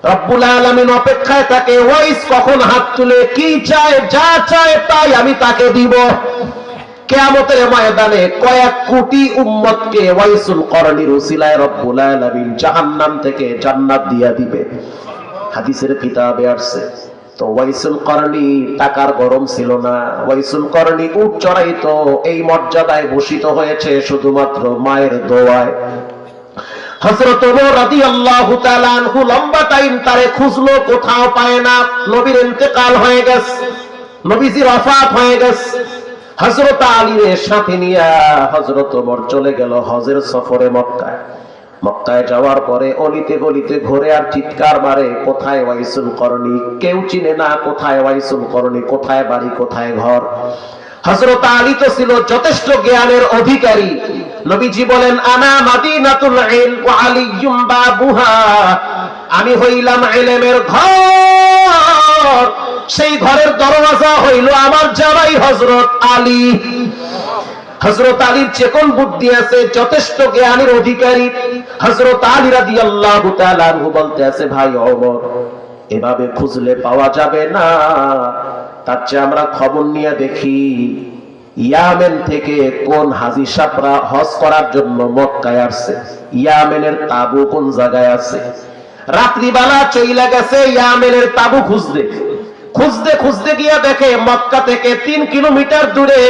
রব্বুল আলামিন অপেক্ষায় থাকে, ওয়াইস কখন হাত তুলে কি চায়, যা চায় তাই আমি তাকে দিব। কিয়ামতের ময়দানে কয়েক কোটি উম্মতকে ওয়াইসুল করণীর উসিলায় রব্বুল আলামিন জাহান্নাম থেকে জান্নাত দিয়া দিবে। হাদিসের কিতাবে আসছে। তো ওয়াইসুল করণী টাকার গরম ছিল না, ওয়াইসুল করণী উট চড়াইতো, এই মর্যাদায় ভূষিত হয়েছে শুধুমাত্র মায়ের দোয়ায়। হযরত ওমর রাদিয়াল্লাহু তাআলা আনহু লম্বা টাইম তারে খুঁজলো, কোথাও পায় না। নবীর ইন্তেকাল হয়ে গেছে, নবীজির ওফাত হয়ে গেছে। হযরত আলীর সাথে নিয়ে হযরত ওমর চলে গেল হজের সফরে মক্কায়। মক্কায় যাওয়ার পরে অলিতে গলিতে ঘুরে আর চিৎকার মারে, কোথায় ওয়াইসুল করণী? কেউ চিনে না কোথায় ওয়াইসুল করণী, কোথায় বাড়ি, কোথায় ঘর। হযরত আলী তো ছিল যথেষ্ট জ্ঞানের অধিকারী। নবীজি বলেন, আনা মাদিনাতুল ইলম ওয়া আলিয়্যুম বাবুহা, আমি হইলাম ইলমের ঘর, সেই ঘরের দরওয়াজা হইল আমার জামাই হযরত আলী। হযরত আলীর চেকন বুদ্ধি আছে, যথেষ্ট জ্ঞানের অধিকারী। হযরত আলী রাদিয়াল্লাহু তাআলা আনহু বলতে আছে, ভাই ওমর, এভাবে খুঁজলে পাওয়া যাবে না, তার চেয়ে আমরা খবর নিয়ে দেখি ইয়ামেন থেকে কোন হাজী সাহেবরা হজ করার জন্য মক্কায় আসছে, ইয়ামেনের তাবু কোন জায়গায় আছে। রাত্রিবেলা চইলা গেছে ইয়ামেনের তাবু খুঁজতে খুঁজতে খুঁজতে গিয়া দেখে মক্কা থেকে 3 কিলোমিটার দূরে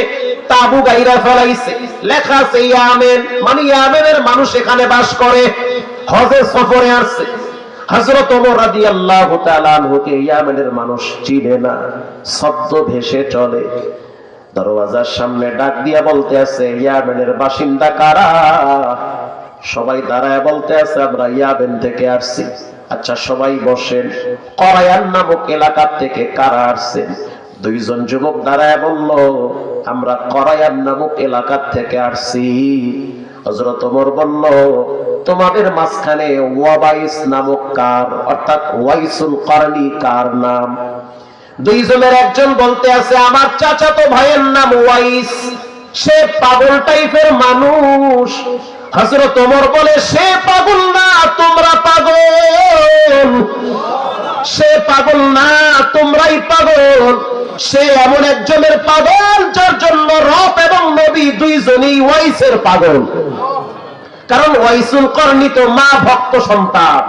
তাবু গাইরা ফেলাইছে, লেখা আছে ইয়ামেন, মানে ইয়ামেনের মানুষ এখানে বাস করে, হজের সফরে আসছে। হযরত ওমর রাদিয়াল্লাহু তাআলা আনহুকে ইয়ামেনের মানুষ চিনে না, শব্দ ভেসে চলে। দরওয়াজার সামনে ডাক দিয়া বলতে আছে, ইয়ামেনের বাসিন্দা কারা? সবাই দাঁড়ায় বলতে আছে, আমরা ইয়ামেন থেকে আসছি। আচ্ছা সবাই বসেন, করায়ান নামক এলাকা থেকে কারা আসছেন? 2 জন যুবক দাঁড়ায় বলল, আমরা করায়ান নামক এলাকা থেকে আসছি। হযরত ওমর বলল, তোমাদের মাঝখানে ওয়াবাইস নামক কার, অর্থাৎ ওয়াইসুল করণী কার নাম? 2 জনের একজন বলতে আছে, আমার চাচাতো ভাইয়ের নাম ওয়াইস, সে পাগল টাইপের মানুষ। হযরত ওমর বলে, সে পাগল না, তোমরা পাগল। সে পাগল না, তোমরাই পাগল। সে এমন একজনের পাগল যার জন্য রব এবং নবী 2 জনই ওয়াইসের পাগল। কারণ ওয়াইসুল করণী তো মা ভক্ত সন্তান।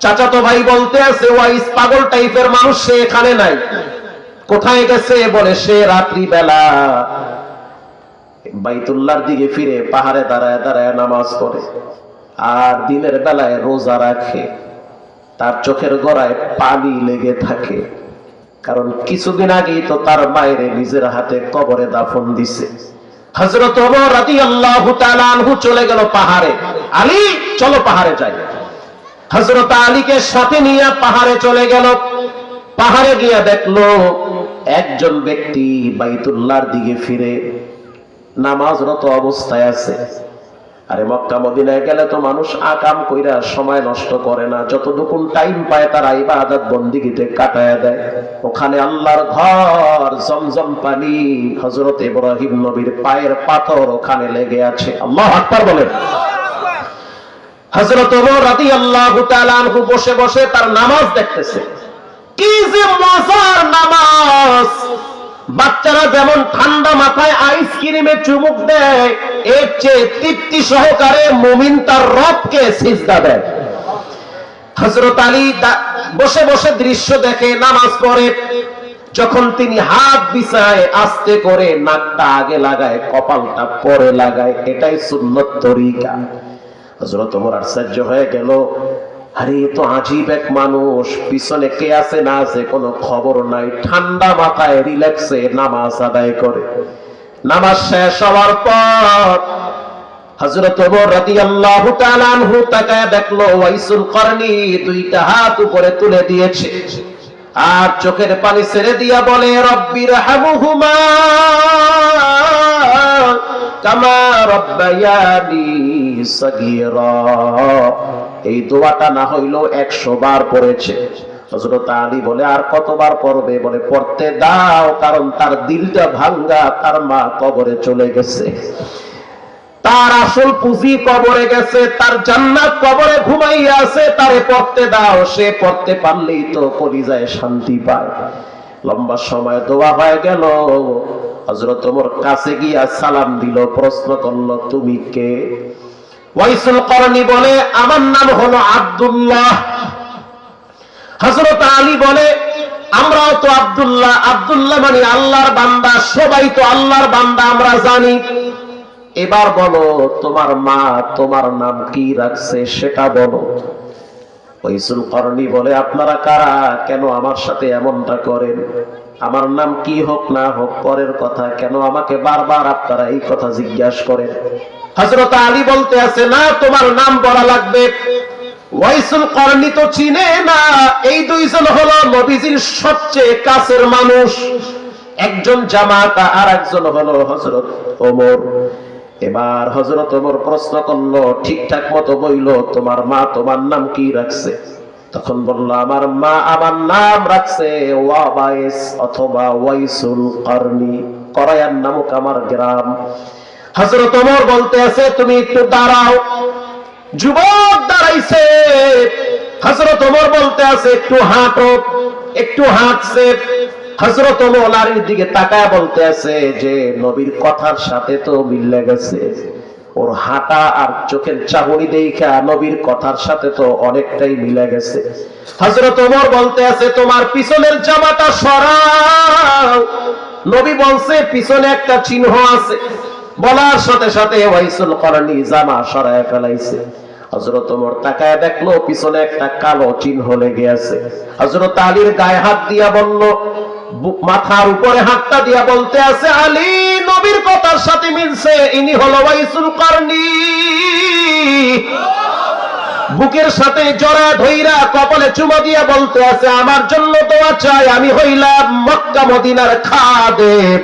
চাচাতো ভাই বলতে আছে, ওয়াইস পাগল টাইপের মানুষ, সে এখানে নাই। কোথায় গেছে? বলে সে রাত্রি বেলা বাইতুল্লাহর দিকে ফিরে পাহাড়ে দাঁড়ায় দাঁড়ায় নামাজ পড়ে, আর দিনের বেলায় রোজা রাখে। তার চোখের গোড়ায় পানি লেগে থাকে, কারণ কিছুদিন আগেই তো তার মায়ের নিজের হাতে কবরে দাফন দিছে। হযরত ওমর রাদিয়াল্লাহু তাআলা আনহু চলে গেল পাহাড়ে, আলী চলো পাহাড়ে যাই। হযরত আলীকে সাথে নিয়ে পাহাড়ে চলে গেল। পাহাড়ে গিয়া দেখলো একজন ব্যক্তি বাইতুল্লাহর দিকে ফিরে নামাজরত অবস্থায় আছে। আরে মক্কা মদিনায় গেলে তো মানুষ আকাম কইরা সময় নষ্ট করে না, যতটুকু টাইম পায় তারা ইবাদত বন্দেগীতে কাটায় দেয়। ওখানে আল্লাহর ঘর, জমজম পানি, হযরত ইব্রাহিম নবীর পায়ের পাথর ওখানে লেগে আছে। আল্লাহু আকবার বলেন। হযরত ওমর রাদিয়াল্লাহু তাআলা আনহু বসে বসে তার নামাজ দেখতেছে। কি যে মজার নামাজ! বাচ্চারা যেমন ঠান্ডা মাথায় আইসক্রিমে চুমুক দেয়, এর চেয়ে তৃপ্তি সহকারে মুমিন তার রবকে সিজদা দেয়। হযরত আলী বসে বসে দৃশ্য দেখে, নামাজ পড়ে। যখন তিনি হাত বিছায়, আস্তে করে নাকটা আগে লাগায়, কপালটা পরে লাগায়, এটাই সুন্নত তরিকা। হযরত ওমর আশ্চর্য হয়ে গেল, আরে তো আজীব এক মানুষ, পিছনে কে আছে না আছে কোনো খবর নাই, ঠান্ডা মাথায় রিল্যাক্সে নামাজ আদায় করে। নামাজ শেষ হওয়ার পর হযরত ওমর রাদিয়াল্লাহু তাআলা আনহু তাকায় দেখলো ওয়াইসুল করণী 2টা হাত উপরে তুলে দিয়েছে, আর চোখের পানি ছেড়ে দিয়া বলে, রব্বির হামহুমা কামা রাব্বায়ানি সাগীরা। এই দোয়াটা না হইলো 100 বার পড়েছে। হযরত আলী বলে, আর কতবার পড়বে? বলে, পড়তে দাও, কারণ তার দিলটা ভাঙ্গা, তার মা কবরে চলে গেছে। তার আসল পুঁজি কবরে গেছে, তার জান্নাত কবরে ঘুমাইয়া আছে, তারে পড়তে দাও, সে পড়তে পারলেই তো কলিজায় শান্তি পায়। লম্বা সময় দোয়া হয়ে গেল, হযরত ওমর কাছে গিয়া সালাম দিল, প্রশ্ন করলো তুমি কে? ওয়াইসুল করনি বলে আমার নাম হলো আব্দুল্লাহ। হযরত আলী বলে আমরাও তো আব্দুল্লাহ, আব্দুল্লাহ মানে আল্লাহর বান্দা, সবাই তো আল্লাহর বান্দা আমরা জানি। এবার বলো তোমার মা তোমার নাম কি রাখছে সেটা বলো। ওয়াইসুল করনি বলে আপনারা কারা, কেন আমার সাথে এমনটা করেন? আমার নাম কি হোক না হোক পরের কথা, কেন আমাকে বারবার আপনারা এই কথা জিজ্ঞাসা করেন? হযরত আলী বলতে আছে না, তোমার নাম বলা লাগবে। ওয়াইসুল করনি তো চিনে না, এই দুইজন হলো নবীজির সবচেয়ে কাছের মানুষ, একজন জামাতা আর একজন হলো হযরত ওমর। এবার হযরত ওমর প্রশ্ন করলো, ঠিকঠাক মতো বইলো, তোমার মা তোমার নাম কি রাখছে? তখন বলল আমার মা আমার নাম রাখছে ওয়াবাইস অথবা ওয়াইসুল করনি, করায়ান নামক আমার গ্রাম। হযরত ওমর বলতে আছে তুমি একটু দাঁড়াও। যুবক দাঁড়াইছে। হযরত ওমর বলতে আছে একটু হাঁটো, একটু হাঁটছে। হযরত ওমর লারির দিকে তাকায় বলতে আছে যে নবীর কথার সাথে তো মিলে গেছে, ওর হাঁটা আর চোখের চাহনি দেখা নবীর কথার সাথে তো অনেকটাই মিলে গেছে। হযরত ওমর বলতে আছে তোমার পিছনের জামাটা সরাও। নবী বলছে পিছনে একটা চিহ্ন আছে। বলার সাথে সাথে ওয়াইসুল করনি জামা সরায় ফেলাইছে। হযরত ওমর তাকায় দেখলো পিছনে একটা কালো চিহ্ন লেগে আছে। হযরত আলীর গায়ে হাত দিয়া বলল, মাথার উপরে হাতটা দিয়া বলতে আছে আলী নবীর কথার সাথে মিলছে, ইনি হলো ওয়াইসুল করনি। বুকের সাথে জড়া ধইরা কপালে চুমা দিয়া বলতে আছে আমার জন্য দোয়া চাই, আমি হইলাম মক্কা মদিনার খাদেম,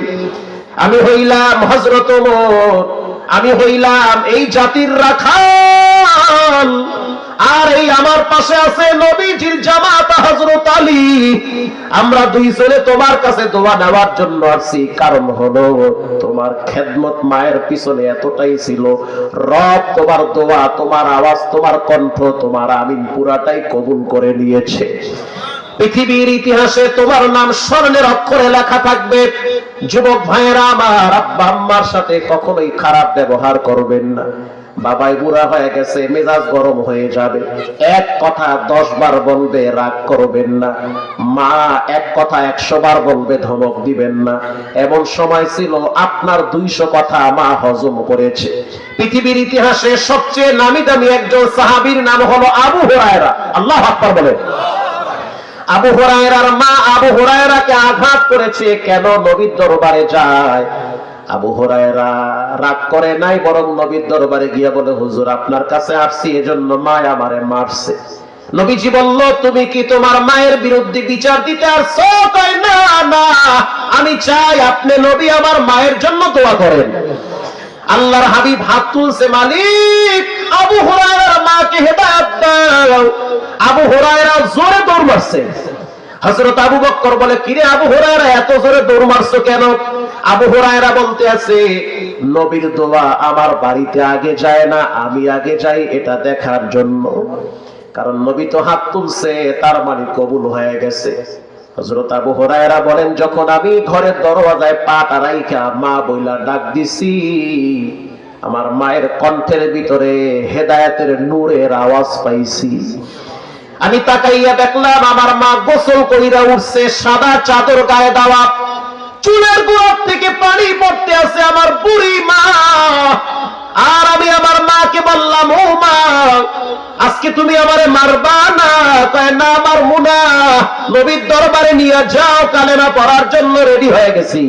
আমি হইলাম হযরত ওমর, আমি হইলাম এই জাতির রাখাল, আর এই আমার পাশে আছে নবীজির জামাতা হযরত আলী। আমরা দুইজনে তোমার কাছে দোয়া নেওয়ার জন্য আসছি, কারণ হলো তোমার খেদমত মায়ের পিছনে এতটাই ছিল, রব তোমার দোয়া তোমার আওয়াজ তোমার কণ্ঠ তোমার আমিন পুরাটাই কবুল করে নিয়েছে। পৃথিবীর ইতিহাসে তোমার নাম স্বর্ণের অক্ষরে লেখা থাকবে। যুবক ভাইয়েরা আমার, আব্বা আম্মার সাথে কখনোই খারাপ ব্যবহার করবেন না। বাবাই বুড়া হয়ে গেছে, মেজাজ গরম হয়ে যাবে, এক কথা 10 বার বলবে, রাগ করবেন না। মা এক কথা 100 বার বলবে, ধমক দিবেন না। এমন সময় ছিল আপনার 200 কথা মা হজম করেছে। পৃথিবীর ইতিহাসে সবচেয়ে নামি দামি একজন সাহাবীর নাম হলো আবু হুরায়রা। আল্লাহু আকবার বলে। আবু হুরায়রার মা আবু হুরায়রাকে আঘাত করেছে, কেন নবীর দরবারে যায়। আবু হুরায়রা রাগ করে নাই, বরং নবীর দরবারে গিয়ে বলে হুজুর আপনার কাছে আসছি এজন্য মা আমারে মারছে। নবীজি বলল তুমি কি তোমার মায়ের বিরুদ্ধে বিচার দিতে আসছো? কয় না না, আমি চাই আপনি নবী আমার মায়ের জন্য দোয়া করেন। আল্লাহর হাবিব হাত তুলছে, মালিক আবু হুরায়রার মাকে হেদায়েত দাও। আবু হুরায়রা জোরে দৌড় মারছে। হযরত আবু বকর বলে কিরে আবু হুরায়রা এত জোরে দৌড় মারছো কেন? আবু হুরায়রা বলতে আছে নবীর দোয়া আমার বাড়িতে আগে যায় না, আমি আগে যাই এটা দেখার জন্য। কারণ নবী তো হাত তুলছে, তার মানে কবুল হয়ে গেছে। হযরত আবু হুরায়রা বলেন যখন আমি ঘরের দরওয়াজায় পাটা রাইখা মা বইলা ডাক দিছি, আমার মায়ের কণ্ঠের ভিতরে হেদায়েতের নূরের আওয়াজ পাইছি। আমি তাকাইয়া দেখলাম আমার মা গোসল কইরা উঠছে, সাদা চাদর গায়ে দেওয়া, চুলের গোড়া থেকে পানি পড়তে আছে আমার বুড়ি মা। আর আমি আমার মাকে বললাম ও মা আজকে তুমি আমারে মারবা না? কয় না মারমু না, নবীর দরবারে নিয়ে যাও, কালেমা পড়ার জন্য রেডি হয়ে গেছি।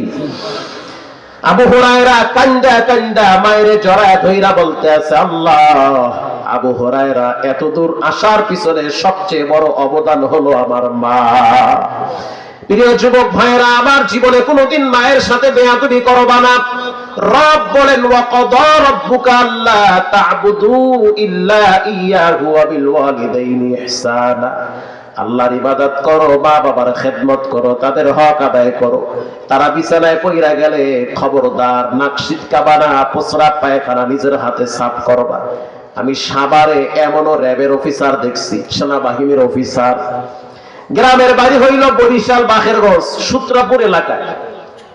আবু হুরায়রা কান্দা কান্দা মায়ের জড়ায় ধইরা বলতে আছে আল্লাহ, আবু হুরায়রা এত দূর আসার পিছনে সবচেয়ে বড় অবদান হলো আমার মা। প্রিয় যুবক ভাইরা আমার, জীবনে কোনোদিন মায়ের সাথে বেয়াদবি করবা না। রব বলেন ওয়াকাদা রাব্বুকা আল্লা তা'বুদু ইল্লা ইয়াহু ওয়া বিল ওয়ালিদাইনি ইহসানা। আল্লাহর ইবাদত করো, মা বাবার খেদমত করো, তাদের হক আদায় করো। তারা বিছানায় পইরা গেলে খবরদার নাক সিটকাবা না, প্রস্রাব পায়খানা নিজের হাতে সাফ করবা। আমি সাভারে এমনও র্যাবের অফিসার দেখছি, সেনাবাহিনীর অফিসার, গ্রামের বাড়ি হইল বরিশাল বাখেরগঞ্জ সূত্রাপুর এলাকায়।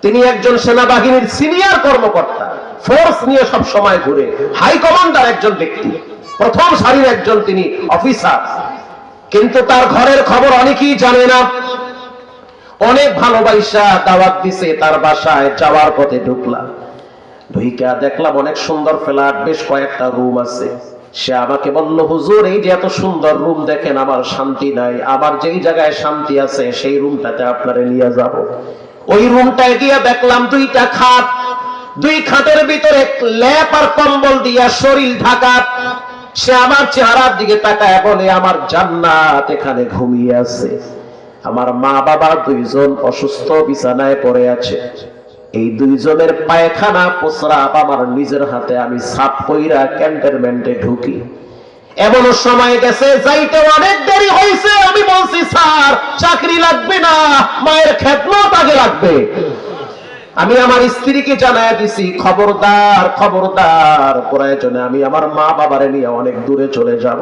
তিনি একজন সেনাবাহিনীর সিনিয়র কর্মকর্তা, ফোর্স নিয়ে সব সময় ঘুরে, হাই কমান্ডার একজন ব্যক্তি, প্রথম সারির একজন তিনি অফিসার। কিন্তু তার ঘরের খবর অনেকেই জানে না। অনেক ভালোবাসা দাওয়াত দিছে তার বাসায়, যাওয়ার পথে ঢুকলাম, ঢুইকা দেখলাম অনেক সুন্দর ফ্ল্যাট, বেশ কয়েকটা রুম আছে। সে আমাকে বলল, হুজুর এই যে এত সুন্দর রুম দেখেন, আমার শান্তি নাই, আমার যেই জায়গায় শান্তি আছে সেই রুমটাতে আপনারে নিয়ে যাব। ওই রুমটায় গিয়ে দেখলাম দুইটা খাট, দুই খাটের ভিতরে লেপ আর কম্বল দিয়া শরীর ঢাকা। সে আমার চেহারার দিকে তাকায় বলে, আমার জান্নাত এখানে ঘুমিয়ে আছে। আমার মা বাবা দুইজন অসুস্থ বিছানায় পড়ে আছে, এই দুইজনের পায়খানা প্রস্রাব আমার নিজের হাতে আমি সাফ কইরা ক্যান্টনমেন্টে ঢুকি। এমন সময় গেছে যাইতে অনেক দেরি হয়েছে, আমি বলছি স্যার চাকরি লাগবে না, মায়ের খেদমত আগে লাগবে। আমি আমার স্ত্রীকে জানায় দিছি, খবরদার খবরদার, প্রয়োজনে আমি আমার মা বাবারে নিয়ে অনেক দূরে চলে যাব।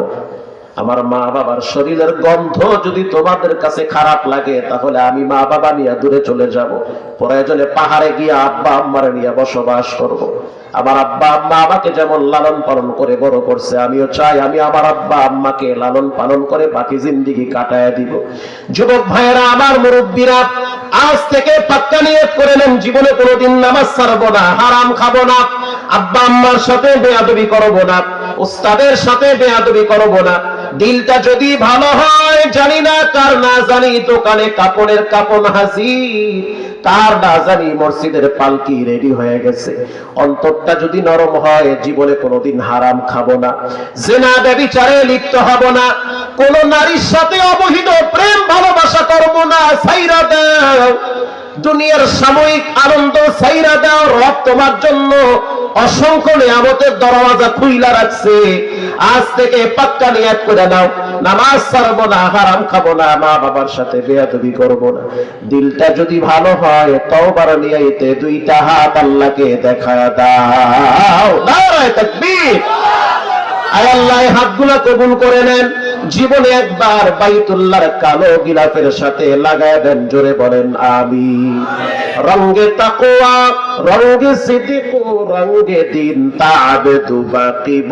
আমার মা বাবার শরীরের গন্ধ যদি তোমাদের কাছে খারাপ লাগে, তাহলে আমি মা বাবা নিয়ে দূরে চলে যাব। প্রয়োজনে পাহাড়ে গিয়ে আব্বা আম্মারে নিয়ে বসবাস করব। আমার আব্বা আম্মা আমাকে যেমন লালন পালন করে বড় করছে, আমিও চাই আমি আমার আব্বা আম্মাকে লালন পালন করে বাকি জিন্দেগি কাটায় দিব। যুবক ভাইয়েরা, আমার মুরব্বীরা, আজ থেকে পাক্কা নিয়ত করে নেন, জীবনে কোনোদিন নামাজ ছাড়বো না, হারাম খাবো না, আব্বা আম্মার সাথে বেয়াদবি করবো না, উস্তাদের সাথে বেয়াদবি করবো না। দিলটা যদি ভালো হয়, জানি না কার না জানি দোকানে কাপড়ের কাপড় হাজির, কার না জানি মসজিদের পালকি রেডি হয়ে গেছে। অন্তরটা যদি নরম হয়, জীবনে কোনোদিন হারাম খাবো না, জিনা ব্যভিচারে লিপ্ত হব না, কোন নারীর সাথে অবহিত প্রেম ভালোবাসা করবো না। ছাইরা দাও দুনিয়ার সাময়িক আনন্দ, ছাইরা দাও, রব তোমার জন্য অসংখ্য নিয়ামতের দরওয়াজা খুইলা রাখছে। আজ থেকে পাক্কা নিয়ত করে নাও, নামাজ ছাড়বো না, হারাম খাবো না, মা বাবার সাথে বেয়াদবি করবো না। দিলটা যদি ভালো হয়, তওবার নিয়তে দুইটা হাত আল্লাহকে দেখায়া দাও। নারায়ে তাকবীর। আয় আল্লাহ, হাতগুলো কবুল করে নেন। জীবনে একবার বাইতুল্লাহর কালো গিলাফের সাথে লাগায় দেন, জোরে বলেন আমিন। রঙ্গে তাকওয়া, রঙ্গে সিদ্দিক, রঙ্গে দিন, তাবেদু বাকিব।